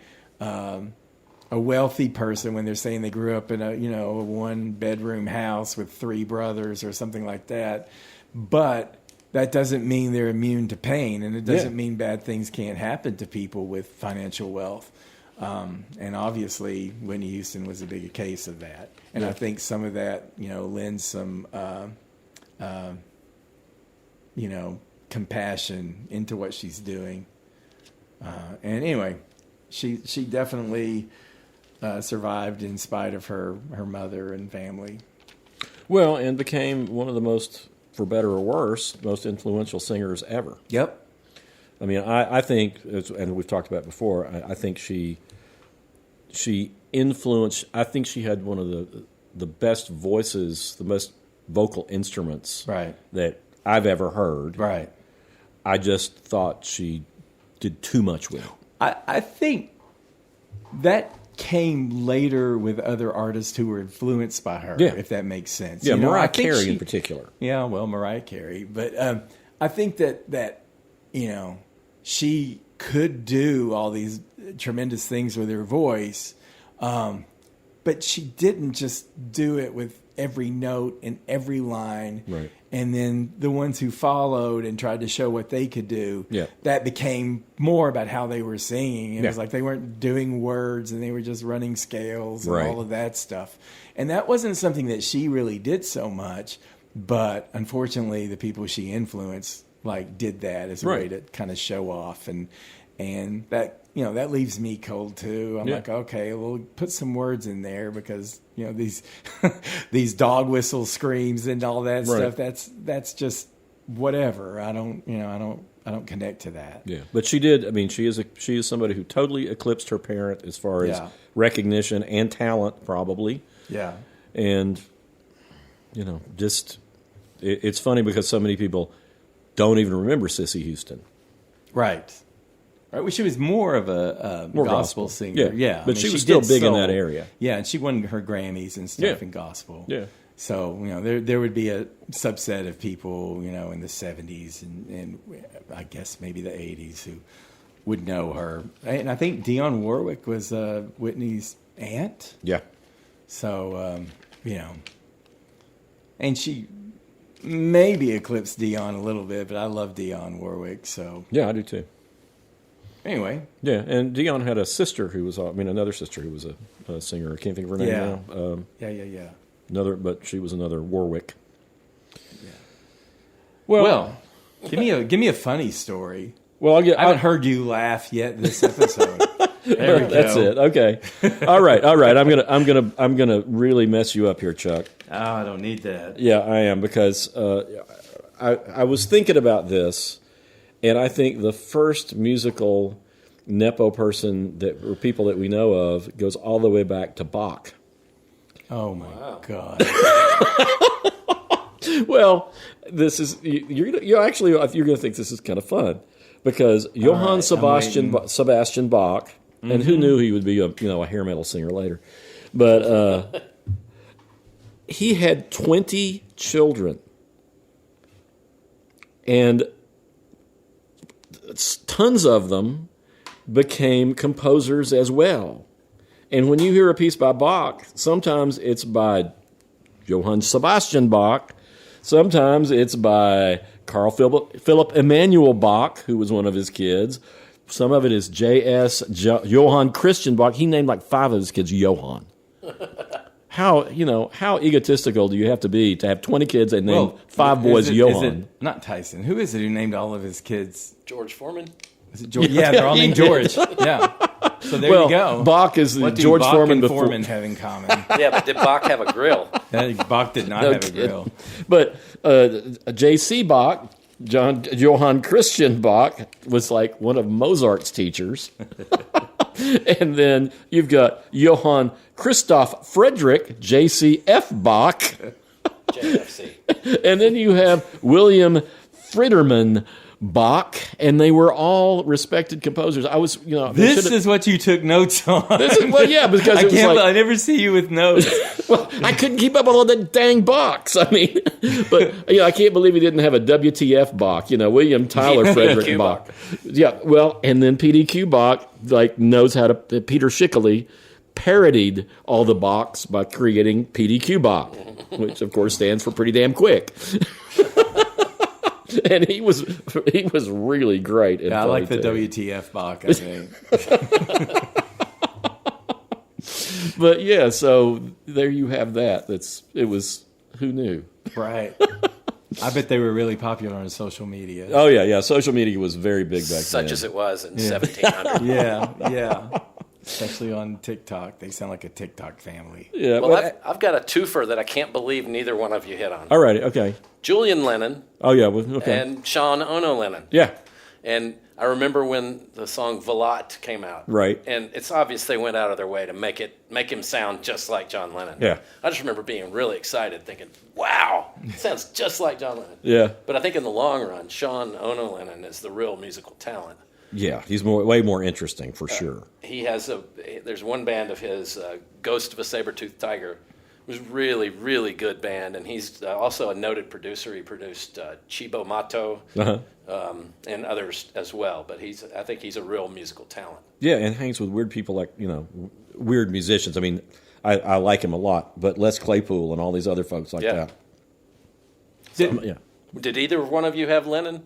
a wealthy person when they're saying they grew up in a one bedroom house with 3 brothers or something like that, but that doesn't mean they're immune to pain, and it doesn't mean bad things can't happen to people with financial wealth. And obviously Whitney Houston was a big case of that, and I think some of that lends some compassion into what she's doing. And anyway, she definitely survived in spite of her mother and family. Well, and became one of the most, for better or worse, most influential singers ever. Yep. I mean, I think, and we've talked about it before, I think she influenced, I think she had one of the best voices, the most vocal instruments that I've ever heard. Right. I just thought she did too much with it. I think that came later with other artists who were influenced by her, if that makes sense. Yeah, Mariah Carey in particular. Yeah, well, Mariah Carey. But I think that she could do all these tremendous things with her voice, but she didn't just do it with every note and every line. Right. And then the ones who followed and tried to show what they could do, Yeah. that became more about how they were singing. It Yeah. was like they weren't doing words and they were just running scales and Right. all of that stuff. And that wasn't something that she really did so much, but unfortunately the people she influenced did that as a way to kind of show off, and that that leaves me cold too. I'm like, okay, well, put some words in there, because these these dog whistle screams and all that stuff, that's just whatever. I don't connect to that. Yeah, but she did. I mean, she is somebody who totally eclipsed her parent as far as recognition and talent, probably. Yeah, and it's funny because so many people don't even remember Cissy Houston. Right. Right. Well, she was more of a gospel singer. Yeah. But she was still big in that area. Yeah, and she won her Grammys and stuff in gospel. Yeah. So, there would be a subset of people, in the 70s and I guess maybe the 80s who would know her. And I think Dionne Warwick was Whitney's aunt. Yeah. So, and she maybe eclipsed Dionne a little bit, but I love Dionne Warwick. So yeah, I do too. Anyway. Yeah, and Dionne had a sister who was, another sister who was a singer. I can't think of her name now. Yeah. She was another Warwick. Yeah. Well, give me a funny story. Well, I haven't heard you laugh yet this episode. There we go. That's it. Okay. All right. I'm gonna really mess you up here, Chuck. Oh, I don't need that. Yeah, I am, because I was thinking about this, and I think the first musical Nepo person or people that we know of goes all the way back to Bach. Oh my God. Well, this is you're going to think this is kind of fun, because Johann Sebastian Bach, and who knew he would be a hair metal singer later, but he had 20 children, and tons of them became composers as well. And when you hear a piece by Bach, sometimes it's by Johann Sebastian Bach, sometimes it's by Carl Philipp Emanuel Bach, who was one of his kids. Some of it is Johann Christian Bach. He named like 5 of his kids Johann. How egotistical do you have to be to have 20 kids and name 5 boys Johann? Is it not Tyson? Who is it who named all of his kids? George Foreman. Is it George? Yeah, they're all named George. Yeah. So there you go. Bach is what do George Bach Foreman and before. Foreman have in common? Yeah, but did Bach have a grill? Bach did not have a grill. But J.C. Bach, Johann Christian Bach, was like one of Mozart's teachers. And then you've got Johann Christoph Friedrich, J.C.F. Bach. JFC. And then you have William Friederman Bach, and they were all respected composers. I was, This is what you took notes on. because I it was can't. like, I never see you with notes. well, I couldn't keep up with all that dang Bachs. I mean, but I can't believe he didn't have a WTF Bach. William Tyler Frederick Bach. Yeah, well, and then PDQ Bach knows how to. Peter Schickele parodied all the Bachs by creating PDQ Bach, which of course stands for pretty damn quick. And he was really great. Yeah, I like the WTF Bach, I think. But yeah, so there you have that. Who knew? Right. I bet they were really popular on social media. Oh yeah. Social media was very big back then. Such as it was in 1700. Yeah. Especially on TikTok. They sound like a TikTok family. Yeah. Well, I've got a twofer that I can't believe neither one of you hit on. All right. Okay. Julian Lennon Oh yeah. Well, okay. and Sean Ono Lennon. Yeah. And I remember when the song Velat came out. Right. And it's obvious they went out of their way to make him sound just like John Lennon. Yeah. I just remember being really excited, thinking, wow, it sounds just like John Lennon. Yeah. But I think in the long run, Sean Ono Lennon is the real musical talent. Yeah. He's way more interesting for sure. He has there's one band of his, Ghost of a Saber-Toothed Tiger. It was really, really good band, and he's also a noted producer. He produced Chibo Mato and others as well. But I think he's a real musical talent. Yeah, and hangs with weird people like weird musicians. I mean, I like him a lot, but Les Claypool and all these other folks like that. Did either one of you have Lennon?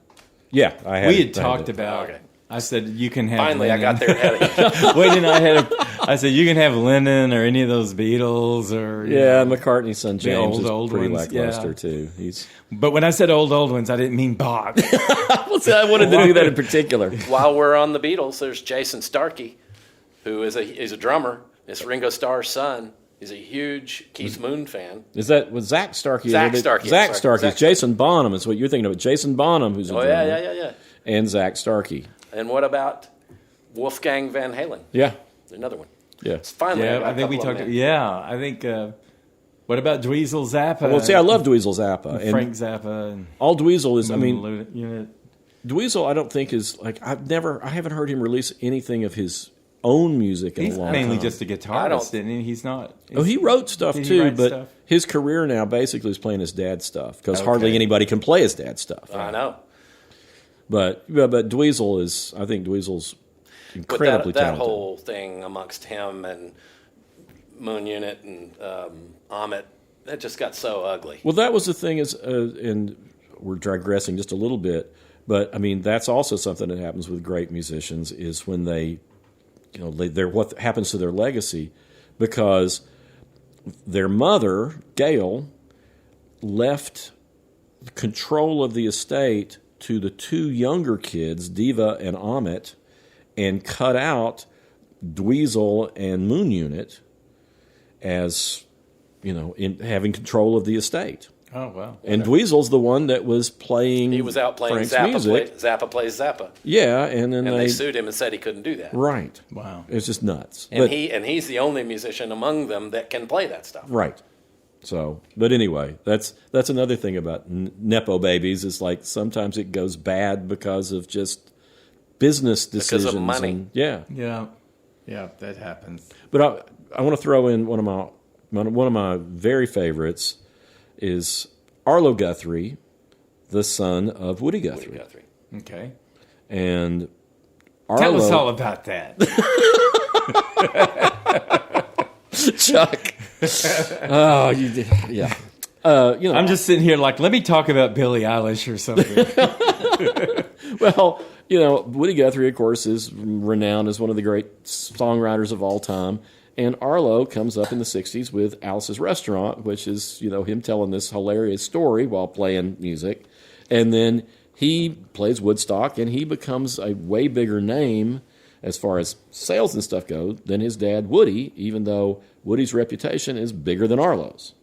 Yeah, I had. We had talked about. Okay. I said you can have. Finally, Lennon. I got there ahead of you. Wait, and I said you can have Lennon or any of those Beatles or McCartney's son James old is pretty ones, lackluster too. He's. But when I said old ones, I didn't mean Bach. I wanted to do that in particular. While we're on the Beatles, there's Jason Starkey, who is a drummer. It's Ringo Starr's son. He's a huge Keith Moon fan. Was Zach Starkey? Zach Starkey. Zach Starkey. Jason Bonham is what you're thinking of. Jason Bonham, who's a drummer. Yeah. And Zach Starkey. And what about Wolfgang Van Halen? Yeah. Another one. Yeah. Finally, I think we talked. I think. What about Dweezil Zappa? Well, see, I love Dweezil Zappa. And Frank Zappa. And all Dweezil is, Dweezil, I don't think is like I haven't heard him release anything of his own music in a long time. He's mainly just a guitarist, and he's not. He wrote stuff too, but stuff? his career now basically is playing his dad's stuff because hardly anybody can play his dad's stuff. I know. But Dweezil is, I think Dweezil's incredibly but that talented. whole thing amongst him and Moon Unit and Amit, that just got so ugly. Well, that was the thing is, and we're digressing just a little bit, but I mean that's also something that happens with great musicians is when they're what happens to their legacy, because their mother Gail left control of the estate to the 2 younger kids, Diva and Amit, and cut out Dweezil and Moon Unit as, in having control of the estate. Oh, wow. And Dweezil's the one that was playing. He was out playing Frank's music. Zappa plays Zappa. Yeah, and then they sued him and said he couldn't do that. Right. Wow. It's just nuts. And he's the only musician among them that can play that stuff. Right. So, but anyway, that's another thing about Nepo babies is like sometimes it goes bad because of just business decisions. Because of money. Yeah, that happens. But I want to throw in one of my very favorites is Arlo Guthrie, the son of Woody Guthrie. Okay. And Tell us Arlo, all about that. Chuck. Oh, you did. Yeah. I'm just sitting here like, let me talk about Billie Eilish or something. Well, Woody Guthrie, of course, is renowned as one of the great songwriters of all time. And Arlo comes up in the 60s with Alice's Restaurant, which is, him telling this hilarious story while playing music. And then he plays Woodstock, and he becomes a way bigger name as far as sales and stuff go than his dad, Woody, even though Woody's reputation is bigger than Arlo's.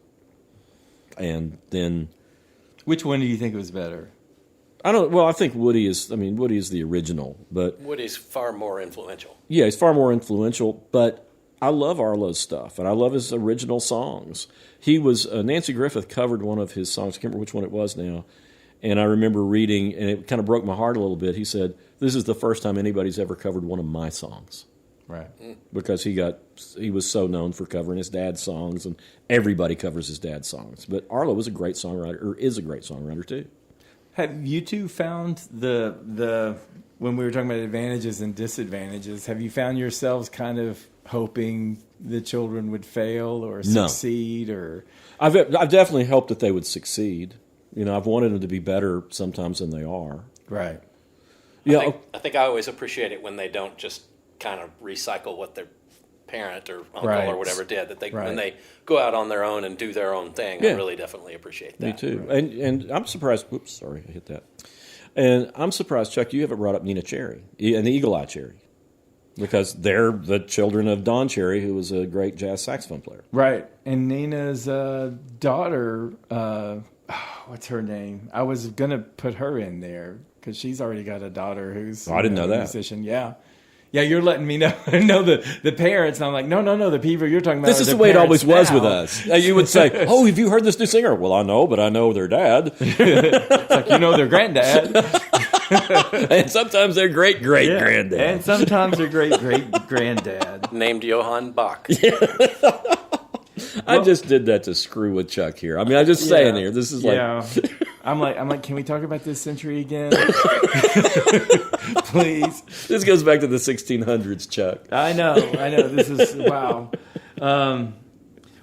And then... Which one do you think was better? I think Woody is the original, but... Woody's far more influential. Yeah, he's far more influential, but I love Arlo's stuff, and I love his original songs. He was... Nancy Griffith covered one of his songs, I can't remember which one it was now, and I remember reading, and it kind of broke my heart a little bit. He said, "This is the first time anybody's ever covered one of my songs." Right. Because he was so known for covering his dad's songs, and everybody covers his dad's songs. But Arlo was a great songwriter, or is a great songwriter too. Have you two found the when we were talking about advantages and disadvantages, have you found yourselves kind of hoping the children would fail or succeed? Or I've definitely hoped that they would succeed. I've wanted them to be better sometimes than they are. Right. Yeah. I think I always appreciate it when they don't just kind of recycle what their parent or uncle or whatever did. That they when they go out on their own and do their own thing. Yeah. I really definitely appreciate that. Me too. Right. And I'm surprised. Oops, sorry, I hit that. And I'm surprised, Chuck, you haven't brought up Nina Cherry and the Eagle Eye Cherry, because they're the children of Don Cherry, who was a great jazz saxophone player. Right. And Nina's daughter. What's her name? I was gonna put her in there because she's already got a daughter who's I didn't know that. Musician. Yeah, you're letting me know the parents. And I'm like, no, the people you're talking about. This is the way it always was with us. You would say, "Oh, have you heard this new singer?" Well, I know, but I know their dad. It's like, their granddad, and sometimes their great granddad, and sometimes their great granddad named Johann Bach. I just did that to screw with Chuck here. I mean, I'm just saying here. This is like... Yeah. I'm like, can we talk about this century again? Please. This goes back to the 1600s, Chuck. I know. This is... Wow.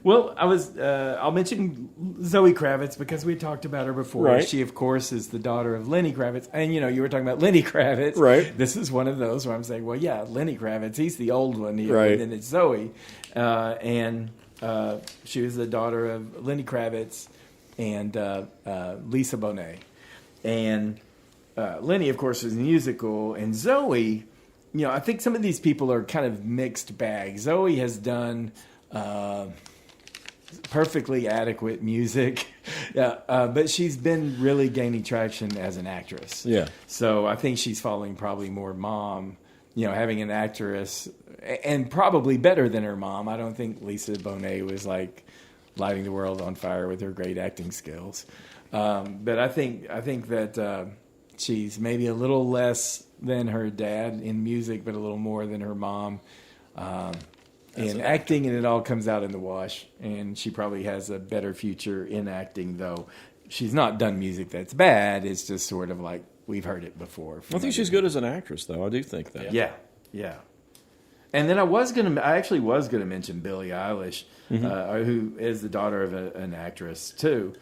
Well, I'll mention Zoe Kravitz because we talked about her before. Right. She, of course, is the daughter of Lenny Kravitz. And, you were talking about Lenny Kravitz. Right. This is one of those where I'm saying, well, yeah, Lenny Kravitz, he's the old one here. Right. And then it's Zoe. She was the daughter of Lenny Kravitz and Lisa Bonet. And Lenny, of course, was musical. And Zoe, I think some of these people are kind of mixed bags. Zoe has done perfectly adequate music, but she's been really gaining traction as an actress. Yeah. So I think she's following probably more mom, having an actress, and probably better than her mom. I don't think Lisa Bonet was like lighting the world on fire with her great acting skills. But I think that she's maybe a little less than her dad in music, but a little more than her mom in acting, and it all comes out in the wash. And she probably has a better future in acting, though she's not done music that's bad. It's just sort of like we've heard it before. I think she's good as an actress, though. I do think that. Yeah. And then I actually was gonna mention Billie Eilish, who is the daughter of an actress too.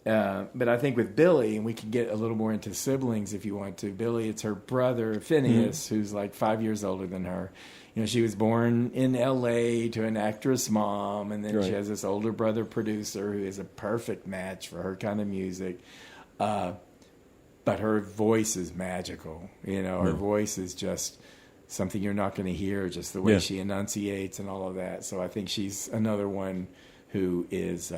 But I think with Billie, and we can get a little more into siblings if you want to. Billie, it's her brother Phineas, who's like 5 years older than her. She was born in L.A. to an actress mom, and then she has this older brother producer who is a perfect match for her kind of music. But her voice is magical. Her voice is just something you're not going to hear, just the way she enunciates and all of that. So I think she's another one who is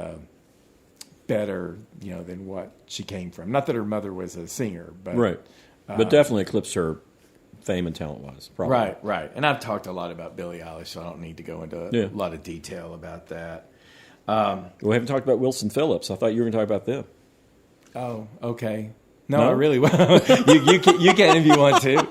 better, than what she came from. Not that her mother was a singer, but but definitely eclipsed her fame and talent-wise. Probably. Right. And I've talked a lot about Billie Eilish, so I don't need to go into a lot of detail about that. We haven't talked about Wilson Phillips. I thought you were going to talk about them. Oh, okay. No, I really will. you can if you want to.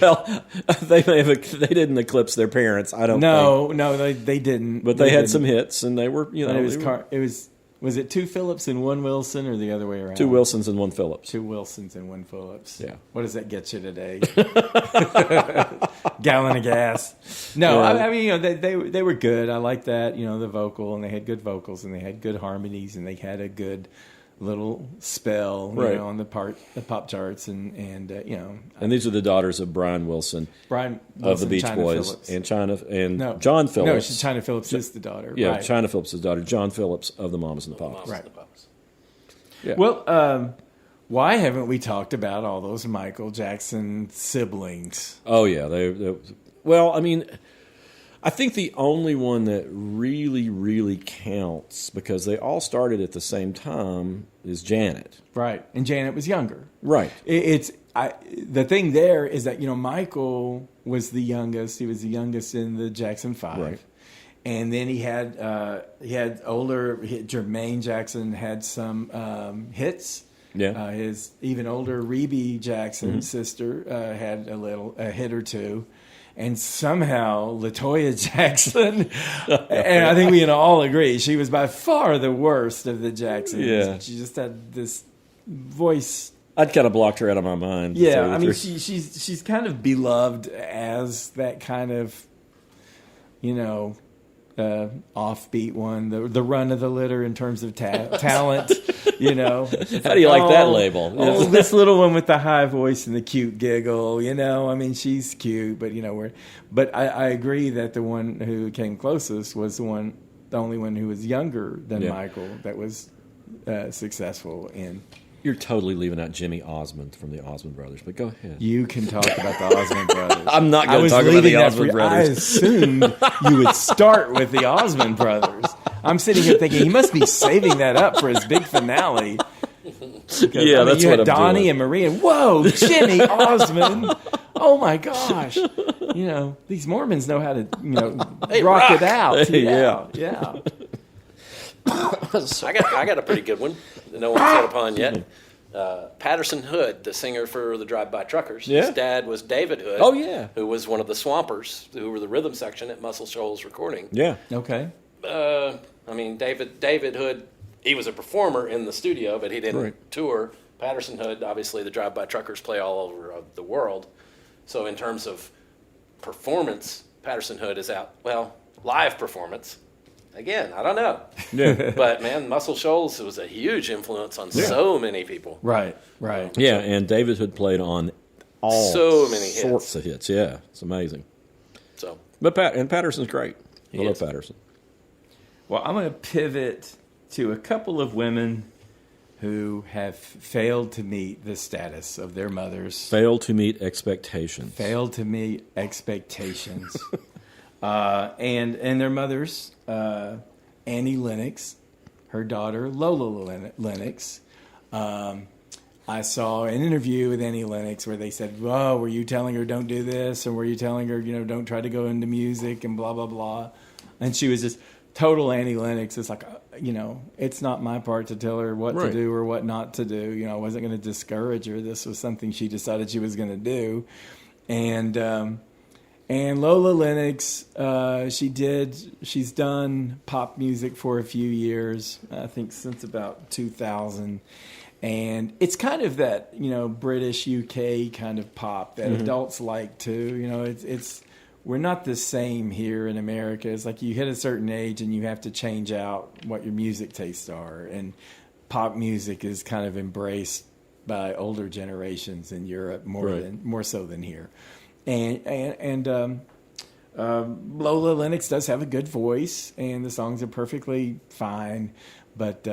Well, they didn't eclipse their parents. I don't. No, they didn't. But they had some hits, and they were, it was Was it 2 Phillips and 1 Wilson, or the other way around? 2 Wilsons and 1 Phillips. 2 Wilsons and 1 Phillips. Yeah. What does that get you today? Gallon of gas. No, Yeah. I mean, they were good. I like that, the vocal, and they had good vocals, and they had good harmonies, and they had a good little spell, Right. on the pop charts, and And these are the daughters of Brian Wilson, Brian of Wilson, the Beach China Boys, Phillips. and No. John Phillips. No, China Phillips is the daughter. Yeah, right. China Phillips' daughter, John Phillips of the Mamas and the Papas. Right. Yeah. Well, why haven't we talked about all those Michael Jackson siblings? Oh yeah, well, I mean, I think the only one that really, really counts, because they all started at the same time, is Janet. Right, and Janet was younger. Right. The thing there is that Michael was the youngest. He was the youngest in the Jackson 5. Right. And then he had older. Jermaine Jackson had some hits. Yeah. His even older Rebe Jackson Mm-hmm. sister had a hit or two. And somehow LaToya Jackson, and I think we can all agree, she was by far the worst of the Jacksons. Yeah. She just had this voice. I'd kind of blocked her out of my mind. to Yeah, tell you the I mean, truth. she's kind of beloved as that kind of, offbeat one, the run of the litter in terms of talent. How do you like that label? Oh, this little one with the high voice and the cute giggle. I mean, she's cute, but But I agree that the one who came closest was the only one who was younger than Yeah. Michael that was successful in. You're totally leaving out Jimmy Osmond from the Osmond Brothers, but go ahead. You can talk about the Osmond Brothers. I'm not I going to was talk about leaving the that Osmond for- Brothers. I assumed you would start with the Osmond Brothers. I'm sitting here thinking he must be saving that up for his big finale. Because, Yeah, that's you what had I'm Donnie doing. and Maria. Whoa, Jimmy Osmond! Oh my gosh! These Mormons know how to rock it out. Yeah. yeah. I got a pretty good one that no one's hit upon yet. Patterson Hood, the singer for the Drive-By Truckers. Yeah. His dad was David Hood. Oh, yeah. Who was one of the Swampers, who were the rhythm section at Muscle Shoals Recording. Yeah. Okay. I mean, David Hood, he was a performer in the studio, but he didn't Right. tour. Patterson Hood, obviously, the Drive-By Truckers play all over the world. So in terms of performance, Patterson Hood is out. Well, live performance. Again, I don't know. Yeah. But, man, Muscle Shoals was a huge influence on so many people. Right. Yeah, and David Hood played on all So many hits. sorts of hits. Yeah, it's amazing. So But Patterson's great. I love is. Patterson. Well, I'm going to pivot to a couple of women who have failed to meet the status of their mothers. Failed to meet expectations. Failed to meet expectations. And their mothers, Annie Lennox, her daughter Lola Lennox. I saw an interview with Annie Lennox where they said, "Oh, were you telling her don't do this, and were you telling her don't try to go into music and blah blah blah?" And she was just total Annie Lennox. It's like it's not my part to tell her what to Right. do or what not to do. I wasn't going to discourage her. This was something she decided she was going to do, and Lola Lennox, she's done pop music for a few years, I think since about 2000. And it's kind of that, British UK kind of pop that adults like too. We're not the same here in America. It's like you hit a certain age and you have to change out what your music tastes are. And pop music is kind of embraced by older generations in Europe more so than here. And Lola Lennox does have a good voice, and the songs are perfectly fine. But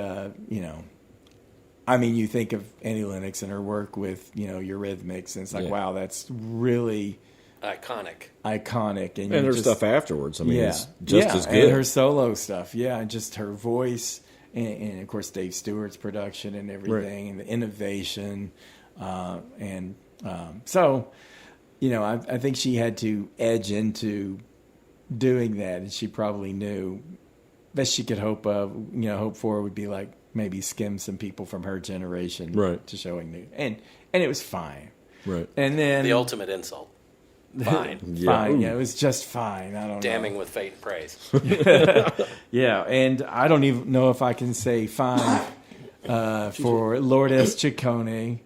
you think of Annie Lennox and her work with Eurythmics, and it's like, wow, that's really iconic. And And her stuff afterwards. It's just as good. And her solo stuff, and just her voice, and of course Dave Stewart's production and everything, and the innovation, so. I think she had to edge into doing that, and she probably knew best she could hope for would be like maybe skim some people from her generation Right. to showing new, and it was fine. Right. And then The ultimate insult. fine. Fine. Yeah, it was just fine. I don't Damning know. with fate and praise. Yeah, and I don't even know if I can say fine for Lourdes Ciccone,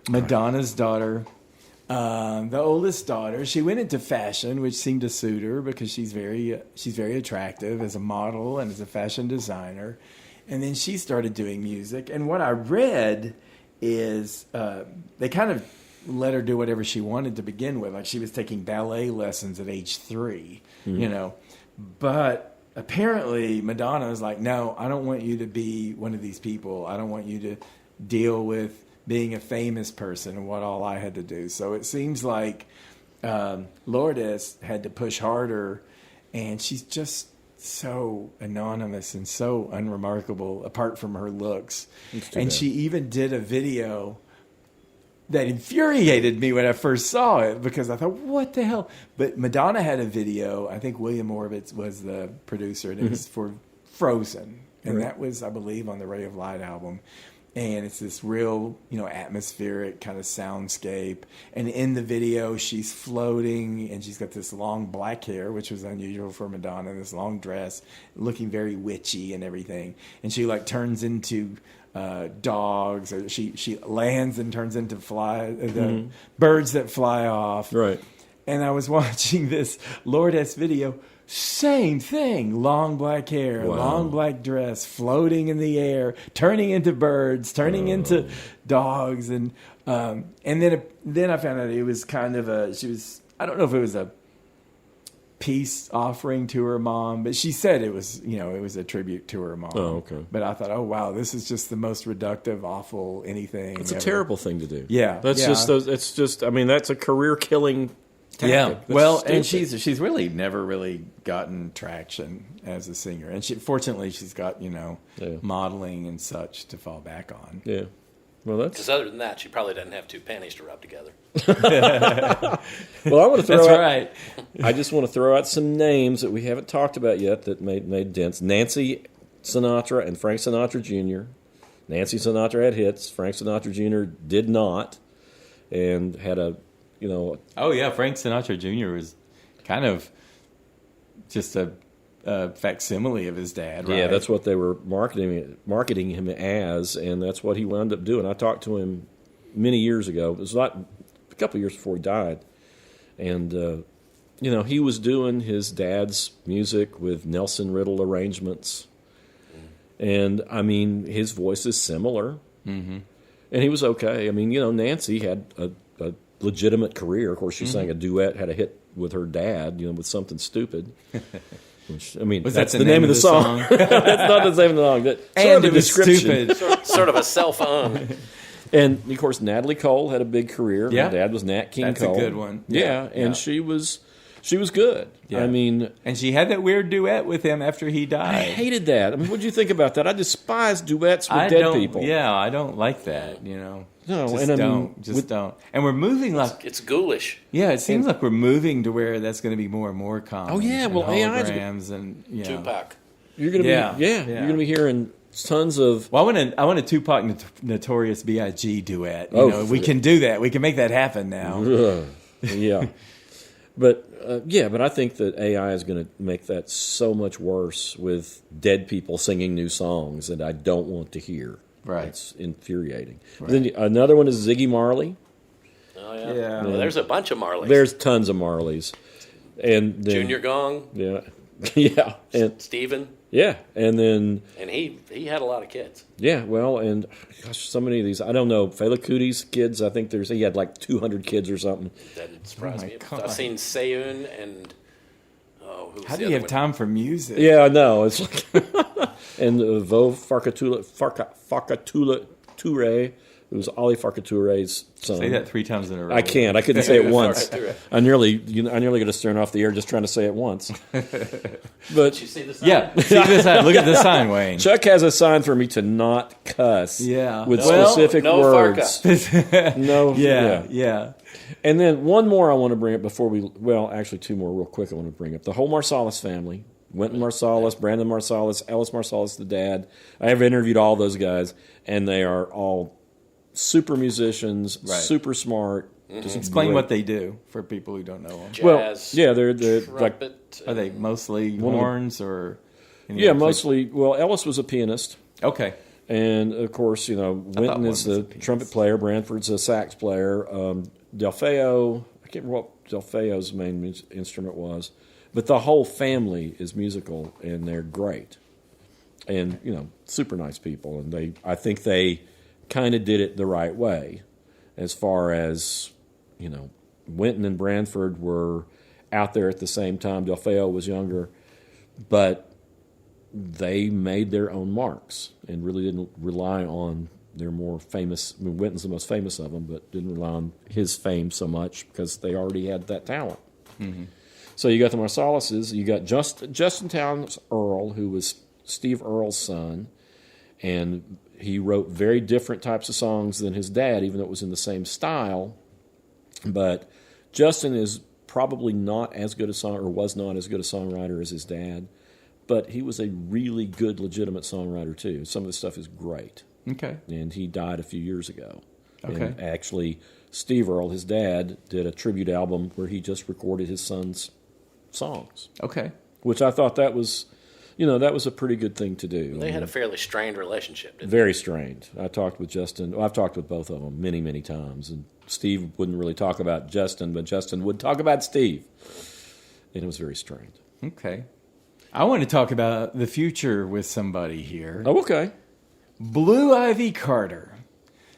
Madonna's daughter. The oldest daughter, she went into fashion, which seemed to suit her because she's very attractive as a model and as a fashion designer. And then she started doing music. And what I read is they kind of let her do whatever she wanted to begin with. Like she was taking ballet lessons at age 3, you know. But apparently Madonna was like, no, I don't want you to be one of these people. I don't want you to deal with being a famous person and what all I had to do. So it seems like Lourdes had to push harder, and she's just so anonymous and so unremarkable apart from her looks. And she even did a video that infuriated me when I first saw it because I thought, what the hell? But Madonna had a video. I think William Orbitz was the producer, and it was for Frozen. And that was, I believe, on the Ray of Light album. And it's this real, atmospheric kind of soundscape. And in the video, she's floating, and she's got this long black hair, which was unusual for Madonna, and this long dress, looking very witchy and everything. And she, turns into dogs, or she lands and turns into the birds that fly off. Right. And I was watching this Lourdes video. Same thing. Long black hair, long black dress, floating in the air, turning into birds, turning into dogs, and then I found out it was kind of I don't know if it was a peace offering to her mom, but she said it was a tribute to her mom. Oh, okay. But I thought, oh wow, this is just the most reductive, awful anything. It's a terrible thing to do. Yeah, that's just. I mean, that's a career killing. Yeah, well, and she's really never really gotten traction as a singer, and fortunately she's got modeling and such to fall back on. Yeah, well, that's because other than that, she probably doesn't have two panties to rub together. Well, I want to throw That's out. right. I just want to throw out some names that we haven't talked about yet that made dents. Nancy Sinatra and Frank Sinatra Jr. Nancy Sinatra had hits. Frank Sinatra Jr. did not, and had a. Oh yeah, Frank Sinatra Jr. was kind of just a facsimile of his dad, right? Yeah, that's what they were marketing him as, and that's what he wound up doing. I talked to him many years ago. It was not a couple of years before he died, and he was doing his dad's music with Nelson Riddle arrangements, and I mean his voice is similar, and he was okay. I mean, Nancy had a legitimate career. Of course, she sang a duet, had a hit with her dad, with Something Stupid. Which, I mean, that's the name of the song. That's not the name of the song. And it was stupid. Sort of a cell-phone. And, of course, Natalie Cole had a big career. Yeah. Her dad was Nat King That's Cole. a good one. Yeah, and she was good. Yeah. I mean... And she had that weird duet with him after he died. I hated that. I mean, what do you think about that? I despise duets with dead people. Yeah, I don't like that, No, just don't. And we're moving It's ghoulish. Yeah, it seems like we're moving to where that's going to be more and more common. Oh, yeah, well, holograms and Tupac. You're going to you're going to be hearing tons of... Well, I want a Tupac Notorious B.I.G. duet. We can do that. We can make that happen now. Yeah. But I think that AI is going to make that so much worse with dead people singing new songs that I don't want to hear. Right. It's infuriating. Right. Then another one is Ziggy Marley. Oh, yeah. Well, there's a bunch of Marleys. There's tons of Marleys. And then, Junior Gong. Yeah. Yeah. And Stephen. Yeah. And then... And he had a lot of kids. Yeah, well, and gosh, so many of these. I don't know. Fela Kuti's kids, I think he had like 200 kids or something. Doesn't surprise me. God. I've seen Seyun and... How do you have time for music? Yeah, I know. It's like... and Vo Farkatula Toure, who's Ali Farkatoure's son. Say that 3 times in a row. I can't. I couldn't say it once. I nearly got us thrown off the air just trying to say it once. But did you see the sign? Yeah, see the sign. Look at the sign, Wayne. Chuck has a sign for me to not cuss. Yeah, with specific words. Farka. No. Yeah. And then one more I want to bring up before actually 2 more real quick I want to bring up. The whole Marsalis family. Wynton Marsalis, Brandon Marsalis, Ellis Marsalis, the dad. I have interviewed all those guys, and they are all super musicians, super smart, Explain what they do for people who don't know them. Jazz, well, yeah, they're like. trumpet. Are they mostly horns or? Yeah, mostly. Well, Ellis was a pianist. Okay. And, of course, Winton is the trumpet player. Branford's a sax player. Delfeo, I can't remember what Delfeo's main instrument was. But the whole family is musical, and they're great. And, super nice people. And I think they kind of did it the right way as far as, Winton and Branford were out there at the same time. Delfeo was younger. But they made their own marks and really didn't rely on their more famous. I mean, Winton's the most famous of them, but didn't rely on his fame so much because they already had that talent. Mm-hmm. So you got the Marsalises. You got Justin Townes Earle, who was Steve Earle's son, and he wrote very different types of songs than his dad, even though it was in the same style. But Justin is probably not as good a song, or was not as good a songwriter as his dad. But he was a really good, legitimate songwriter, too. Some of his stuff is great. Okay. And he died a few years ago. Okay. And actually, Steve Earle, his dad, did a tribute album where he just recorded his son's songs. Okay. Which I thought that was, that was a pretty good thing to do. They had a fairly strained relationship, didn't Very strained. I talked with Justin. Well, I've talked with both of them many, many times. And Steve wouldn't really talk about Justin, but Justin would talk about Steve. And it was very strained. Okay. I want to talk about the future with somebody here. Oh, okay. Blue Ivy Carter.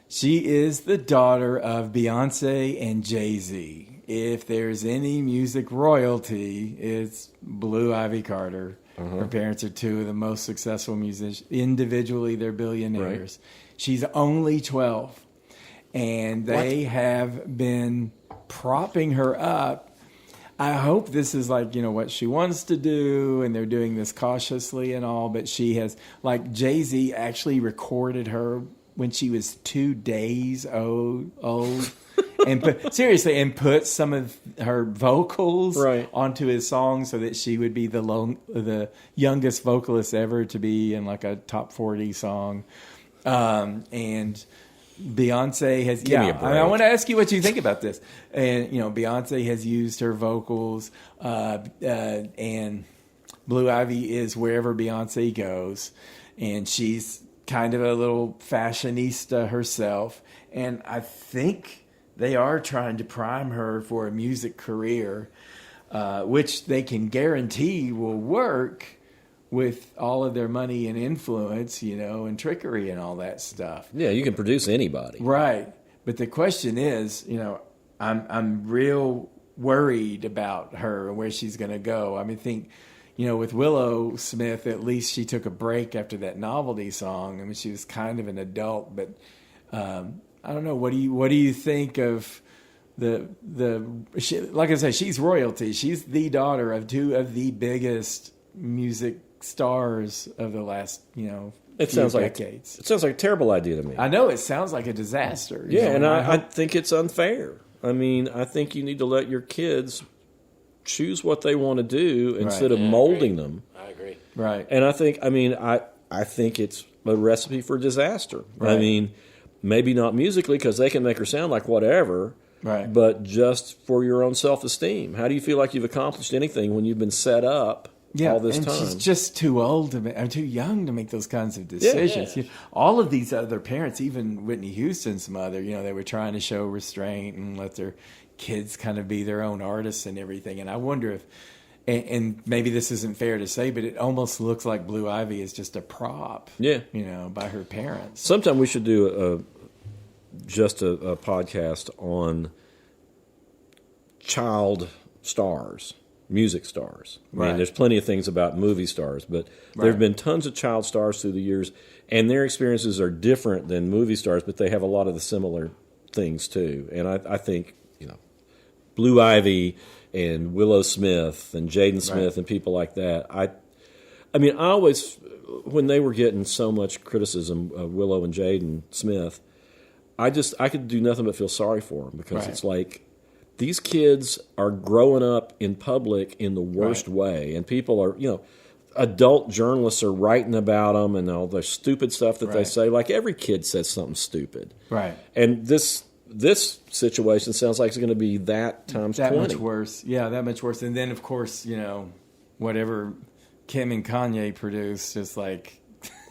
She is the daughter of Beyonce and Jay-Z. If there's any music royalty, it's Blue Ivy Carter. Uh-huh. Her parents are two of the most successful musicians. Individually, they're billionaires. Right. She's only 12. And they have been propping her up. I hope this is like, what she wants to do, and they're doing this cautiously and all, but she has, like, Jay-Z actually recorded her when she was 2 days old and put some of her vocals onto his song so that she would be the youngest vocalist ever to be in, like, a top 40 song. And Beyonce has. Give me a break. I want to ask you what you think about this. And Beyonce has used her vocals, and Blue Ivy is wherever Beyonce goes, and she's kind of a little fashionista herself. And I think they are trying to prime her for a music career, which they can guarantee will work with all of their money and influence, and trickery and all that stuff. Yeah, you can produce anybody. Right. But the question is, I'm real worried about her and where she's going to go. I mean, with Willow Smith, at least she took a break after that novelty song. I mean, she was kind of an adult, but I don't know. What do you think of like I say, she's royalty. She's the daughter of two of the biggest music stars of the last, few decades. It sounds like a terrible idea to me. I know it sounds like a disaster. Yeah, and I think it's unfair. I mean, I think you need to let your kids choose what they want to do instead of molding them. I agree. Right. And I think it's a recipe for disaster. Right. I mean, maybe not musically because they can make her sound like whatever. Right. But just for your own self-esteem. How do you feel like you've accomplished anything when you've been set up all this time? She's just too old too young to make those kinds of decisions. Yeah. All of these other parents, even Whitney Houston's mother, they were trying to show restraint and let their kids kind of be their own artists and everything. And I wonder if, and maybe this isn't fair to say, but it almost looks like Blue Ivy is just a prop. Yeah. By her parents. Sometime we should do a podcast on child stars. Music stars. I mean, there's plenty of things about movie stars, but there have been tons of child stars through the years, and their experiences are different than movie stars, but they have a lot of the similar things too. And I think, Blue Ivy and Willow Smith and Jaden Smith and people like that. I mean, I always, when they were getting so much criticism, Willow and Jaden Smith, I could do nothing but feel sorry for them because it's like, these kids are growing up in public in the worst way, and people are, adult journalists are writing about them and all the stupid stuff that they say. Like every kid says something stupid, right? And this this situation sounds like it's going to be that times that 20. much worse. Yeah, that much worse. And then, of course, whatever Kim and Kanye produce, just like,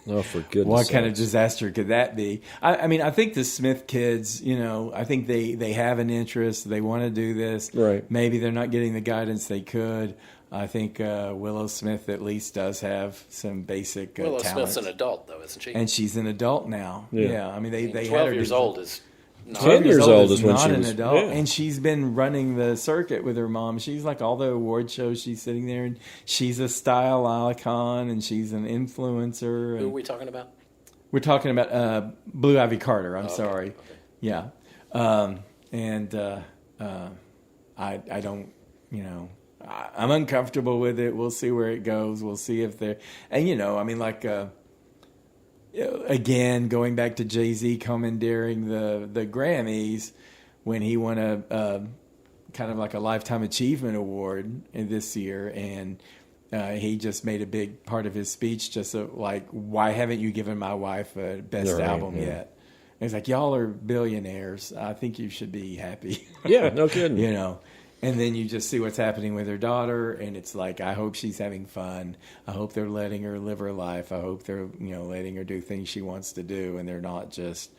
Oh, for goodness what sakes. kind of disaster could that be? I mean, I think the Smith kids, I think they have an interest. They want to do this. Right. Maybe they're not getting the guidance they could. I think Willow Smith at least does have some basic Willow talents. Smith's an adult, though, isn't she? And she's an adult now. Yeah. I mean, they had 12 her years do- old is not 10 years old is when not she an was adult, yeah. and she's been running the circuit with her mom. She's like all the award shows. She's sitting there, and she's a style icon, and she's an influencer. Who are And we talking about? we're talking about Blue Ivy Carter. I'm Okay, sorry. okay. Yeah, I don't. I'm uncomfortable with it. We'll see where it goes. We'll see if they're and I mean like. Again, going back to Jay-Z commandeering the Grammys when he won a kind of like a Lifetime Achievement Award this year, and he just made a big part of his speech just like, why haven't you given my wife a best Right, album yeah. yet? And it's like, y'all are billionaires. I think you should be happy. Yeah, no kidding. And then you just see what's happening with her daughter, and it's like, I hope she's having fun. I hope they're letting her live her life. I hope they're, letting her do things she wants to do, and they're not just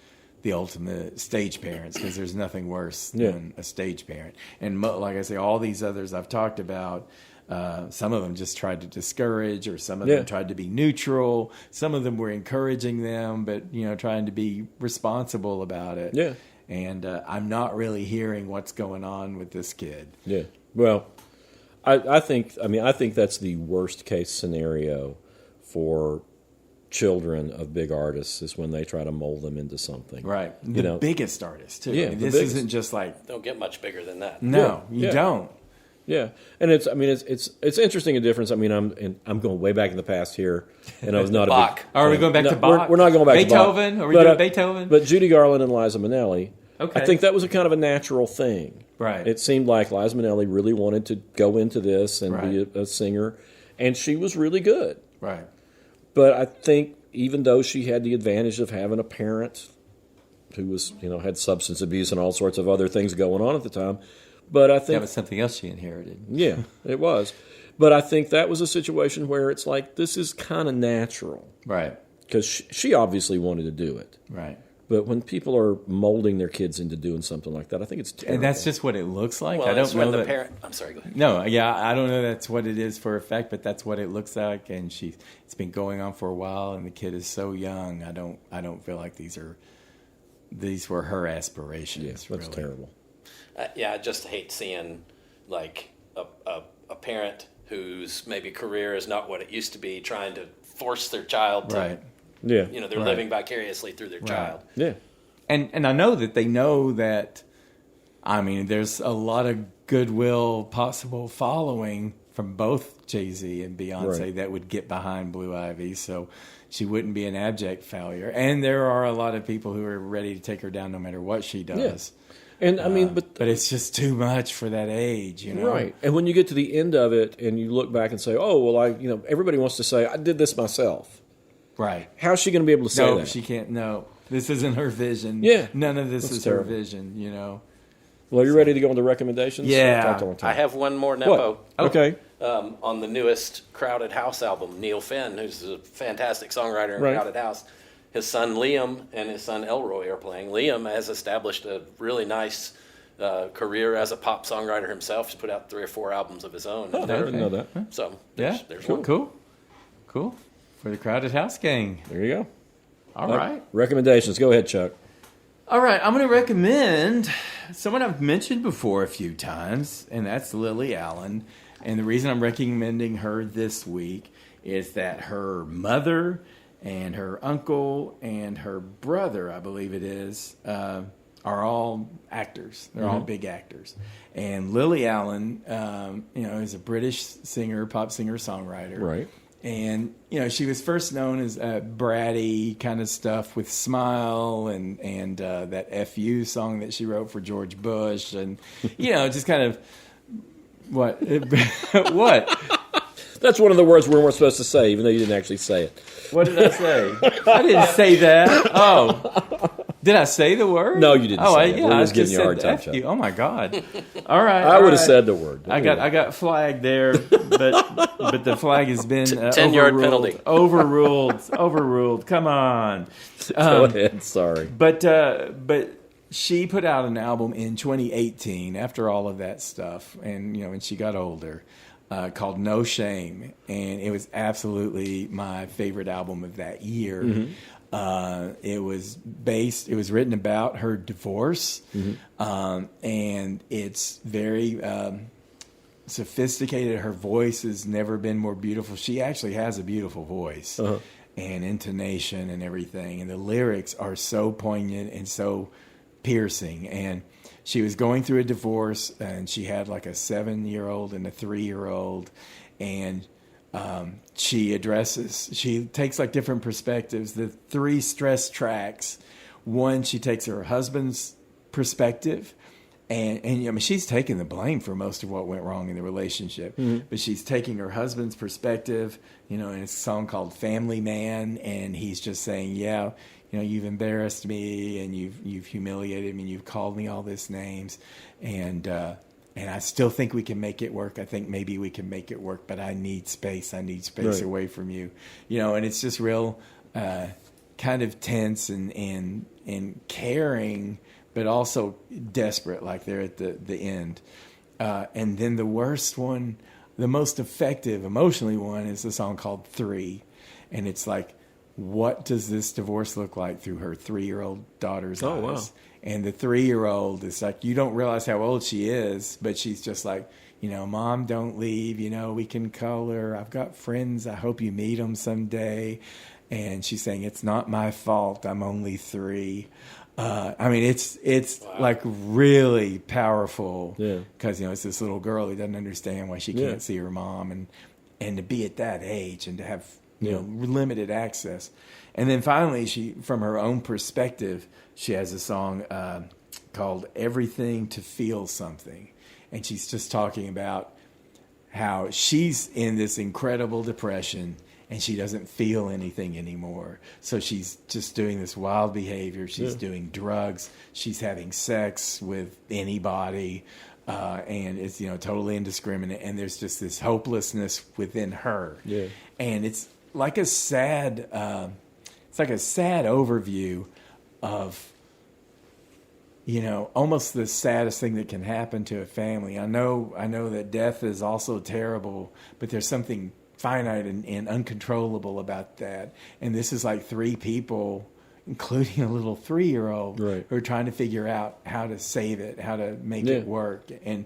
the ultimate stage parents, because there's nothing worse than a stage parent. And like I say, all these others I've talked about, some of them just tried to discourage, or some of them tried to be neutral. Some of them were encouraging them, but, trying to be responsible about it. Yeah. And I'm not really hearing what's going on with this kid. Yeah. Well, I think that's the worst case scenario for children of big artists is when they try to mold them into something. Right. The biggest artist, too. Yeah, I mean, the this biggest. isn't just like, Don't get much bigger than that. no, Yeah, you yeah. don't. Yeah, and it's interesting a difference. I mean, I'm going way back in the past here, and I was not Bach. a big. Are we going back No, to Bach? We're not going back Beethoven? to Bach. Are we But, doing Beethoven? But Judy Garland and Liza Minnelli, Okay. I think that was a kind of a natural thing. Right. It seemed like Liza Minnelli really wanted to go into this and Right. be a singer, and she was really good. Right. But I think even though she had the advantage of having a parent who was, had substance abuse and all sorts of other things going on at the time, but I think That was something else she inherited. yeah, it was. But I think that was a situation where it's like, this is kind of natural. Right. Because she obviously wanted to do it. Right. But when people are molding their kids into doing something like that, I think it's terrible. And that's just what it looks like. Well, I that's don't when know the that. parent. I'm sorry. Go ahead. No, yeah, I don't know that's what it is for a fact, but that's what it looks like, and it's been going on for a while, and the kid is so young. I don't feel like these were her aspirations. Yes, that's really. terrible. I just hate seeing like a parent whose maybe career is not what it used to be, trying to force their child to. Right. Yeah. They're Right. living vicariously through their child. Yeah. And I know that they know that. I mean, there's a lot of goodwill possible following from both Jay-Z and Beyonce Right. that would get behind Blue Ivy, so she wouldn't be an abject failure. And there are a lot of people who are ready to take her down no matter what she does. And I mean, but it's just too much for that age, right. And when you get to the end of it and you look back and say, oh, well, everybody wants to say, I did this myself. Right. How's she going to be able to say No, that? she can't. No, this isn't her vision. Yeah. None of this That's is terrible. her vision, Well, are you ready to go on to recommendations? Yeah. Talked a long time. I have one more Nepo. What? Okay. On the newest Crowded House album, Neil Finn, who's a fantastic songwriter in Right. Crowded House, his son Liam and his son Elroy are playing. Liam has established a really nice career as a pop songwriter himself. He's put out 3 or 4 albums of his own. I didn't know that. So Yeah. there's cool. one. Cool. For the Crowded House gang. There you go. All right. Recommendations. Go ahead, Chuck. All right, I'm going to recommend someone I've mentioned before a few times, and that's Lily Allen. And the reason I'm recommending her this week is that her mother and her uncle and her brother, I believe it is, are all actors. They're all big actors. And Lily Allen, is a British singer, pop singer, songwriter. Right. And, she was first known as bratty kind of stuff with Smile and that F.U. song that she wrote for George Bush. And, just kind of, what? What? That's one of the words we weren't supposed to say, even though you didn't actually say it. What did I say? I didn't say that. Oh. Did I say the word? No, you didn't. Oh, say it. yeah, We're I just giving just you a hard said time. F Chuck. you. Oh my God! All right, I all would have right. said the word. I got flagged there, but the flag has been 10-yard penalty. Overruled. Come on. Go ahead. Sorry. But she put out an album in 2018 after all of that stuff, and when she got older, called No Shame, and it was absolutely my favorite album of that year. Mm-hmm. It was written about her divorce, and it's very sophisticated. Her voice has never been more beautiful. She actually has a beautiful voice and intonation and everything, and the lyrics are so poignant and so piercing. And she was going through a divorce, and she had like a 7-year-old and a 3-year-old, and she takes like different perspectives. The 3 stress tracks. One, she takes her husband's perspective, and she's taking the blame for most of what went wrong in the relationship. But she's taking her husband's perspective, in a song called Family Man, and he's just saying, you've embarrassed me, and you've humiliated me, and you've called me all these names, and I still think we can make it work. I think maybe we can make it work, but I need space. I need space away from you. And it's just real kind of tense and caring, but also desperate, like they're at the end. And then the worst one, the most effective emotionally one, is a song called 3. And it's like, what does this divorce look like through her 3-year-old daughter's eyes? Wow. And the 3-year-old is like, you don't realize how old she is, but she's just like, Mom, don't leave. We can call her. I've got friends. I hope you meet them someday. And she's saying, it's not my fault. I'm only 3. It's wow. Like really powerful. Yeah. Because, it's this little girl who doesn't understand why she can't see her mom. And to be at that age and to have, limited access. And then finally, she, from her own perspective, she has a song called Everything to Feel Something. And she's just talking about how she's in this incredible depression and she doesn't feel anything anymore. So she's just doing this wild behavior. She's doing drugs. She's having sex with anybody. And it's, totally indiscriminate. And there's just this hopelessness within her. Yeah. And it's like a sad... It's like a sad overview of, almost the saddest thing that can happen to a family. I know that death is also terrible, but there's something finite and uncontrollable about that. And this is like 3 people, including a little 3-year-old, who are trying to figure out how to save it, how to make it work. And,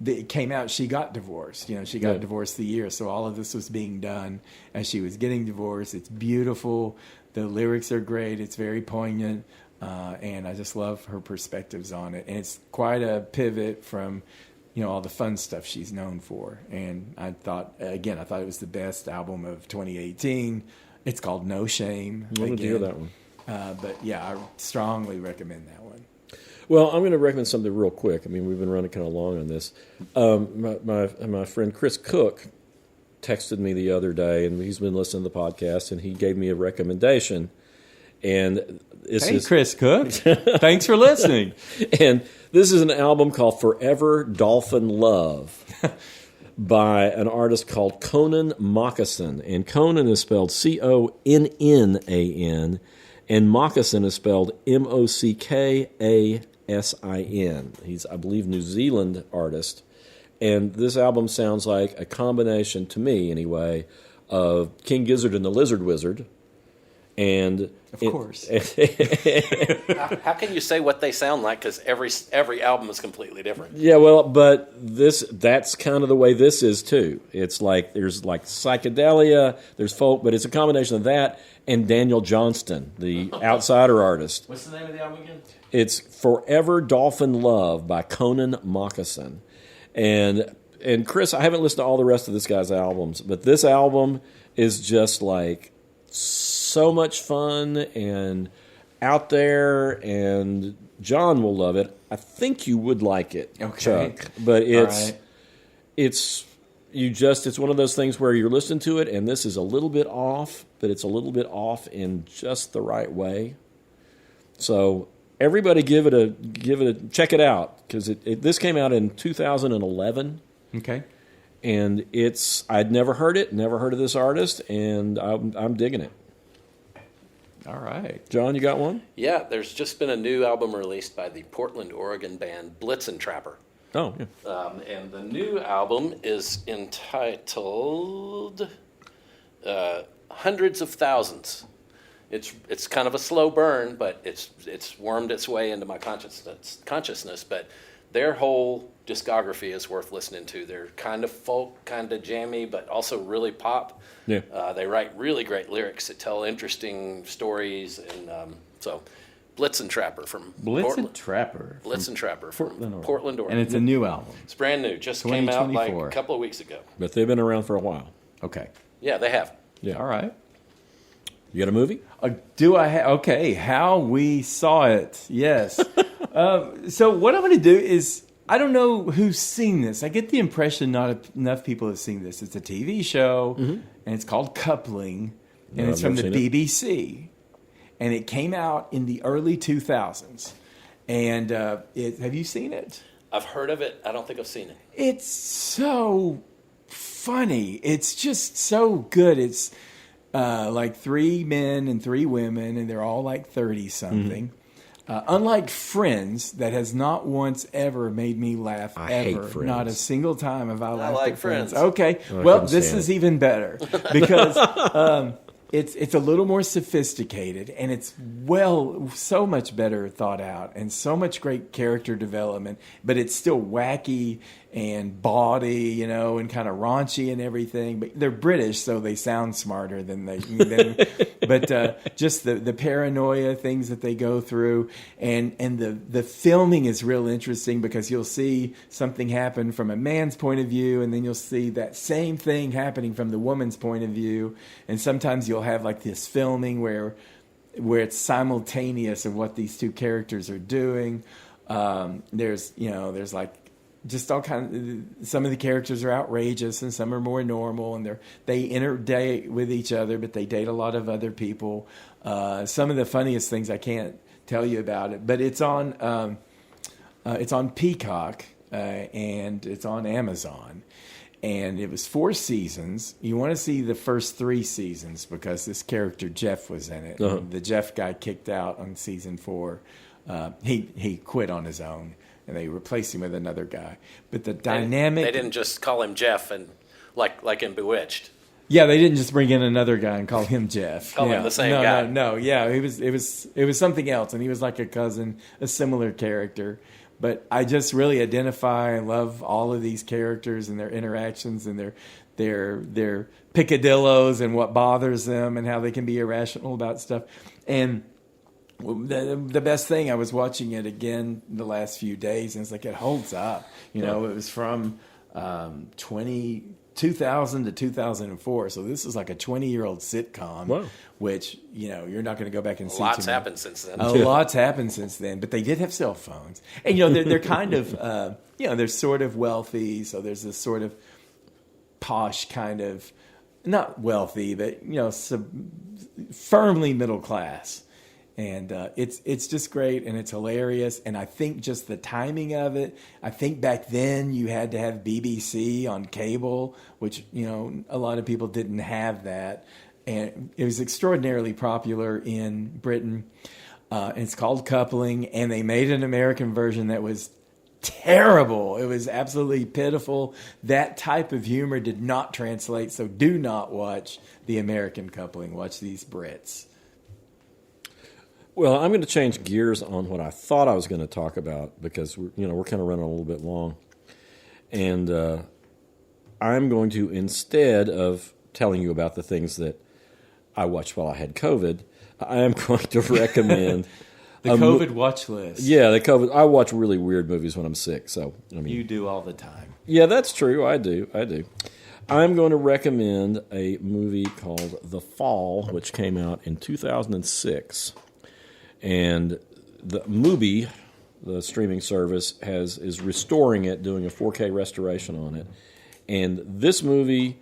it came out, she got divorced. She got divorced the year. So all of this was being done as she was getting divorced. It's beautiful. The lyrics are great. It's very poignant. And I just love her perspectives on it. And it's quite a pivot from, all the fun stuff she's known for. And I thought it was the best album of 2018. It's called No Shame. I wanted to hear that one. But yeah, I strongly recommend that one. Well, I'm going to recommend something real quick. We've been running kind of long on this. My friend Chris Cook texted me the other day, and he's been listening to the podcast, and he gave me a recommendation. And Chris Cook. Thanks for listening. And this is an album called Forever Dolphin Love by an artist called Conan Moccasin. And Conan is spelled Connan, and Moccasin is spelled Mockasin. He's, I believe, New Zealand artist. And this album sounds like a combination, to me anyway, of King Gizzard and the Lizard Wizard. And of course. How can you say what they sound like? Because every album is completely different. Yeah, well, but that's kind of the way this is too. It's like there's like psychedelia, there's folk, but it's a combination of that and Daniel Johnston, the outsider artist. What's the name of the album again? It's Forever Dolphin Love by Conan Moccasin. And Chris, I haven't listened to all the rest of this guy's albums, but this album is just like so much fun and out there, and John will love it. I think you would like it, Chuck. But it's one of those things where you're listening to it, and this is a little bit off, but it's a little bit off in just the right way. So everybody give it a check it out, because this came out in 2011. Okay. And I'd never heard of this artist, and I'm digging it. All right. John, you got one? Yeah, there's just been a new album released by the Portland, Oregon band Bledsoe. Oh, yeah. And the new album is entitled Hundreds of Thousands. It's kind of a slow burn, but it's wormed its way into my consciousness. But their whole discography is worth listening to. They're kind of folk, kind of jammy, but also really pop. Yeah. They write really great lyrics that tell interesting stories, and so Blitzen Trapper from Blitzen Trapper. Blitzen Trapper from Portland, Oregon. And it's a new album. It's brand new. Just came out like 2024. a couple of weeks ago. But they've been around for a while. Okay. Yeah, they have. Yeah. All right. You got a movie? Do I have? Okay. How we saw it. Yes. So what I'm going to do is, I don't know who's seen this. I get the impression not enough people have seen this. It's a TV show, and it's called Coupling, and it's from the BBC. And it came out in the early 2000s. And have you seen it? I've heard of it. I don't think I've seen it. It's so funny. It's just so good. It's like 3 men and 3 women, and they're all like 30-something. Unlike Friends, that has not once ever made me laugh I ever. hate Friends. Not a single time have I laughed like at Friends. Friends. Okay, Oh, I well, couldn't this stand is it. even better because it's a little more sophisticated, and it's so much better thought out, and so much great character development. But it's still wacky and bawdy, and kind of raunchy and everything. But they're British, so they sound smarter than but just the paranoia things that they go through, and the filming is real interesting, because you'll see something happen from a man's point of view, and then you'll see that same thing happening from the woman's point of view, and sometimes you'll have like this filming where it's simultaneous of what these two characters are doing. There's like just all some of the characters are outrageous and some are more normal, and they interdate with each other, but they date a lot of other people. Some of the funniest things I can't tell you about it, but it's on Peacock and it's on Amazon. And it was 4 seasons. You want to see the first 3 seasons, because this character Jeff was in it. Uh-huh. The Jeff guy kicked out on season 4. He quit on his own, and they replaced him with another guy. But the dynamic... They didn't just call him Jeff and like in Bewitched. Yeah, they didn't just bring in another guy and call him Jeff. Call him the same guy. No. Yeah, it was something else, and he was like a cousin, a similar character. But I just really identify and love all of these characters and their interactions and their picadillos and what bothers them and how they can be irrational about stuff. And the best thing, I was watching it again the last few days, and it's like, it holds up. It was from 2000 to 2004, so this is like a 20-year-old sitcom. Wow. Which you're not going to go back and see. Lots too much. happened since then. A lot's happened since then, but they did have cell phones, and they're kind of they're sort of wealthy, so there's this sort of posh kind of, not wealthy, but firmly middle class. And it's just great, and it's hilarious. And I think just the timing of it, I think back then you had to have BBC on cable, which, a lot of people didn't have that. And it was extraordinarily popular in Britain. And it's called Coupling, and they made an American version that was terrible. It was absolutely pitiful. That type of humor did not translate, so do not watch the American Coupling. Watch these Brits. Well, I'm going to change gears on what I thought I was going to talk about, because we're kind of running a little bit long, and I'm going to, instead of telling you about the things that I watched while I had COVID, I am going to recommend the COVID watch list. Yeah, the COVID. I watch really weird movies when I'm sick, so you do all the time. Yeah, that's true. I do. I'm going to recommend a movie called The Fall, which came out in 2006. And the Mubi, the streaming service, is restoring it, doing a 4K restoration on it. And this movie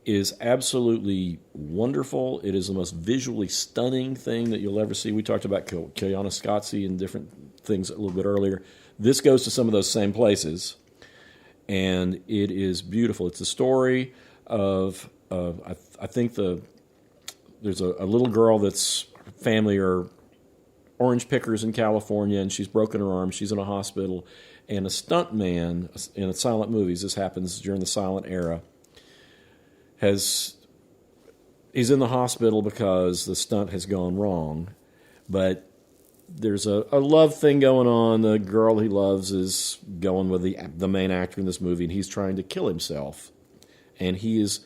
is absolutely wonderful. It is the most visually stunning thing that you'll ever see. We talked about Kiljana Scotzi and different things a little bit earlier. This goes to some of those same places, and it is beautiful. It's a story of I think there's a little girl that's family are orange pickers in California, and she's broken her arm. She's in a hospital, and a stunt man in silent movies, this happens during the silent era, he's in the hospital because the stunt has gone wrong, but there's a love thing going on. The girl he loves is going with the main actor in this movie, and he's trying to kill himself, and he is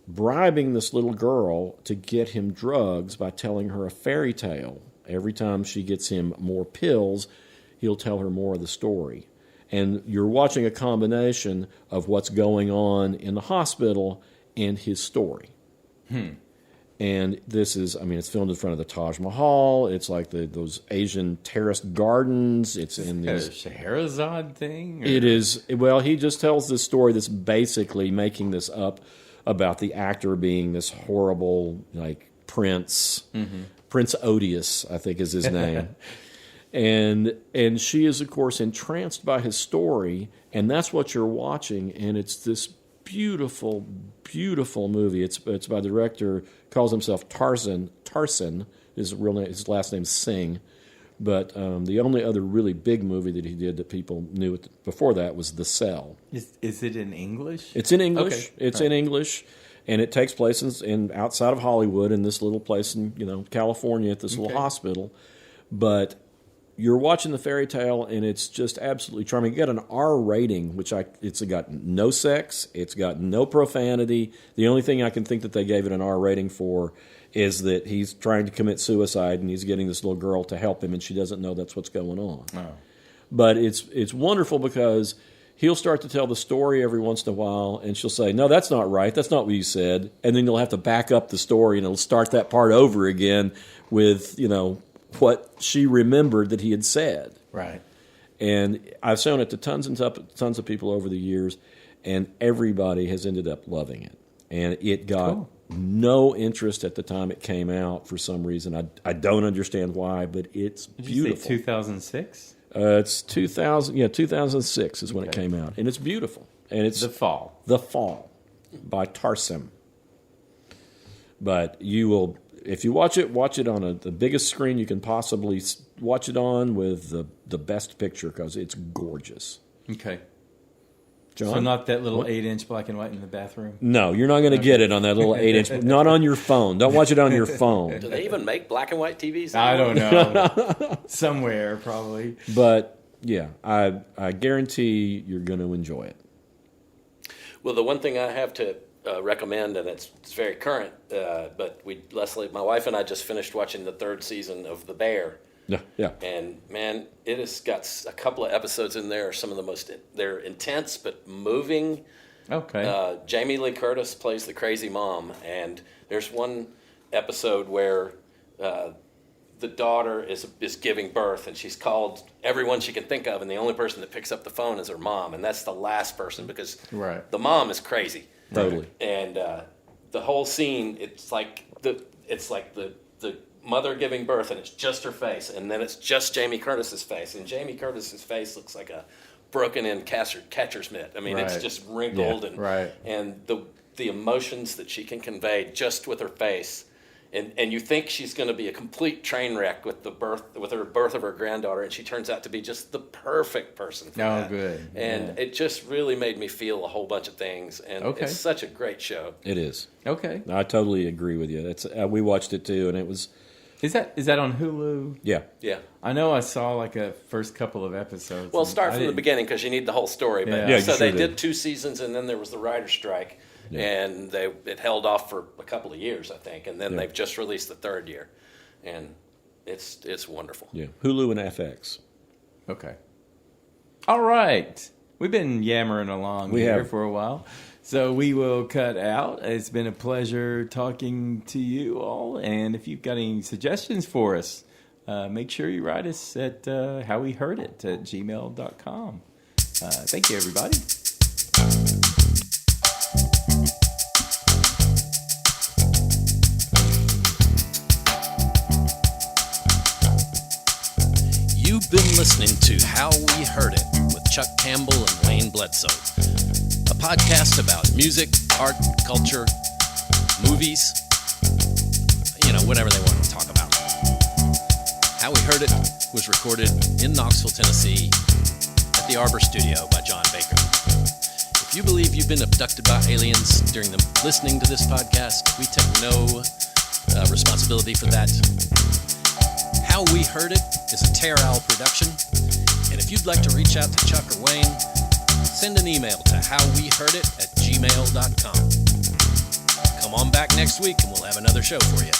bribing this little girl to get him drugs by telling her a fairy tale. Every time she gets him more pills, he'll tell her more of the story. And you're watching a combination of what's going on in the hospital and his story. And this is, I mean, it's filmed in front of the Taj Mahal. It's like those Asian terraced gardens. It's in these... A Scheherazade thing? Or? It is. Well, he just tells this story that's basically making this up about the actor being this horrible, like, prince. Prince Odious, I think is his name. And she is, of course, entranced by his story, and that's what you're watching, and it's this beautiful, beautiful movie. It's by the director, calls himself Tarsan, his real name, his last name's Singh. But the only other really big movie that he did that people knew before that was The Cell. Is it in English? It's in English. Okay. It's in English, and it takes place in outside of Hollywood in this little place in California at this little hospital. But you're watching the fairy tale, and it's just absolutely charming. You got an R rating, it's got no sex, it's got no profanity. The only thing I can think that they gave it an R rating for is that he's trying to commit suicide, and he's getting this little girl to help him, and she doesn't know that's what's going on. Oh. But it's wonderful because he'll start to tell the story every once in a while, and she'll say, no, that's not right, that's not what you said, and then you'll have to back up the story, and it'll start that part over again with, what she remembered that he had said. Right. And I've shown it to tons of people over the years, and everybody has ended up loving it. And it got no interest at the time it came out for some reason. I don't understand why, but it's beautiful. Did you say 2006? It's 2006 is when it came out, and it's beautiful. And it's The Fall by Tarsim. But you will, if you watch it on the biggest screen you can possibly watch it on with the best picture because it's gorgeous. Okay. John? So not that little 8-inch black and white in the bathroom? No, you're not going to get it on that little 8-inch. Not on your phone. Don't watch it on your phone. Do they even make black and white TVs? I don't know. Somewhere, probably. But, yeah, I guarantee you're going to enjoy it. Well, the one thing I have to recommend, and it's very current, but Leslie, my wife and I just finished watching the 3rd season of The Bear. Yeah. And, man, it has got a couple of episodes in there, some of the most, they're intense but moving. Okay. Jamie Lee Curtis plays the crazy mom, and there's one episode where the daughter is giving birth, and she's called everyone she can think of, and the only person that picks up the phone is her mom, and that's the last person because the mom is crazy. Totally. And the whole scene, it's like the mother giving birth, and it's just her face, and then it's just Jamie Curtis's face, and Jamie Curtis's face looks like a broken-in catcher's mitt. I mean, it's just wrinkled, and the emotions that she can convey just with her face, and you think she's going to be a complete train wreck with her birth of her granddaughter, and she turns out to be just the perfect person for that. Good. And it just really made me feel a whole bunch of things, and it's such a great show. It is. Okay. I totally agree with you. We watched it too, and it was... Is that on Hulu? Yeah. I know I saw like a first couple of episodes. Well, start from the beginning because you need the whole story. But so they did 2 seasons, and then there was the writer's strike, and it held off for a couple of years, I think, and then they've just released the 3rd year, and it's wonderful. Yeah, Hulu and FX. Okay. All right. We've been yammering along here for a while. So we will cut out. It's been a pleasure talking to you all. And if you've got any suggestions for us, make sure you write us at howweheardit@gmail.com. Thank you, everybody. You've been listening to How We Heard It with Chuck Campbell and Wayne Bledsoe, a podcast about music, art, culture, movies, whatever they want to talk about. How We Heard It was recorded in Knoxville, Tennessee at the Arbor Studio by John Baker. If you believe you've been abducted by aliens during the listening to this podcast, we take no responsibility for that. How We Heard It is a Tear Owl production, and if you'd like to reach out to Chuck or Wayne, send an email to howweheardit@gmail.com. Come on back next week and we'll have another show for you.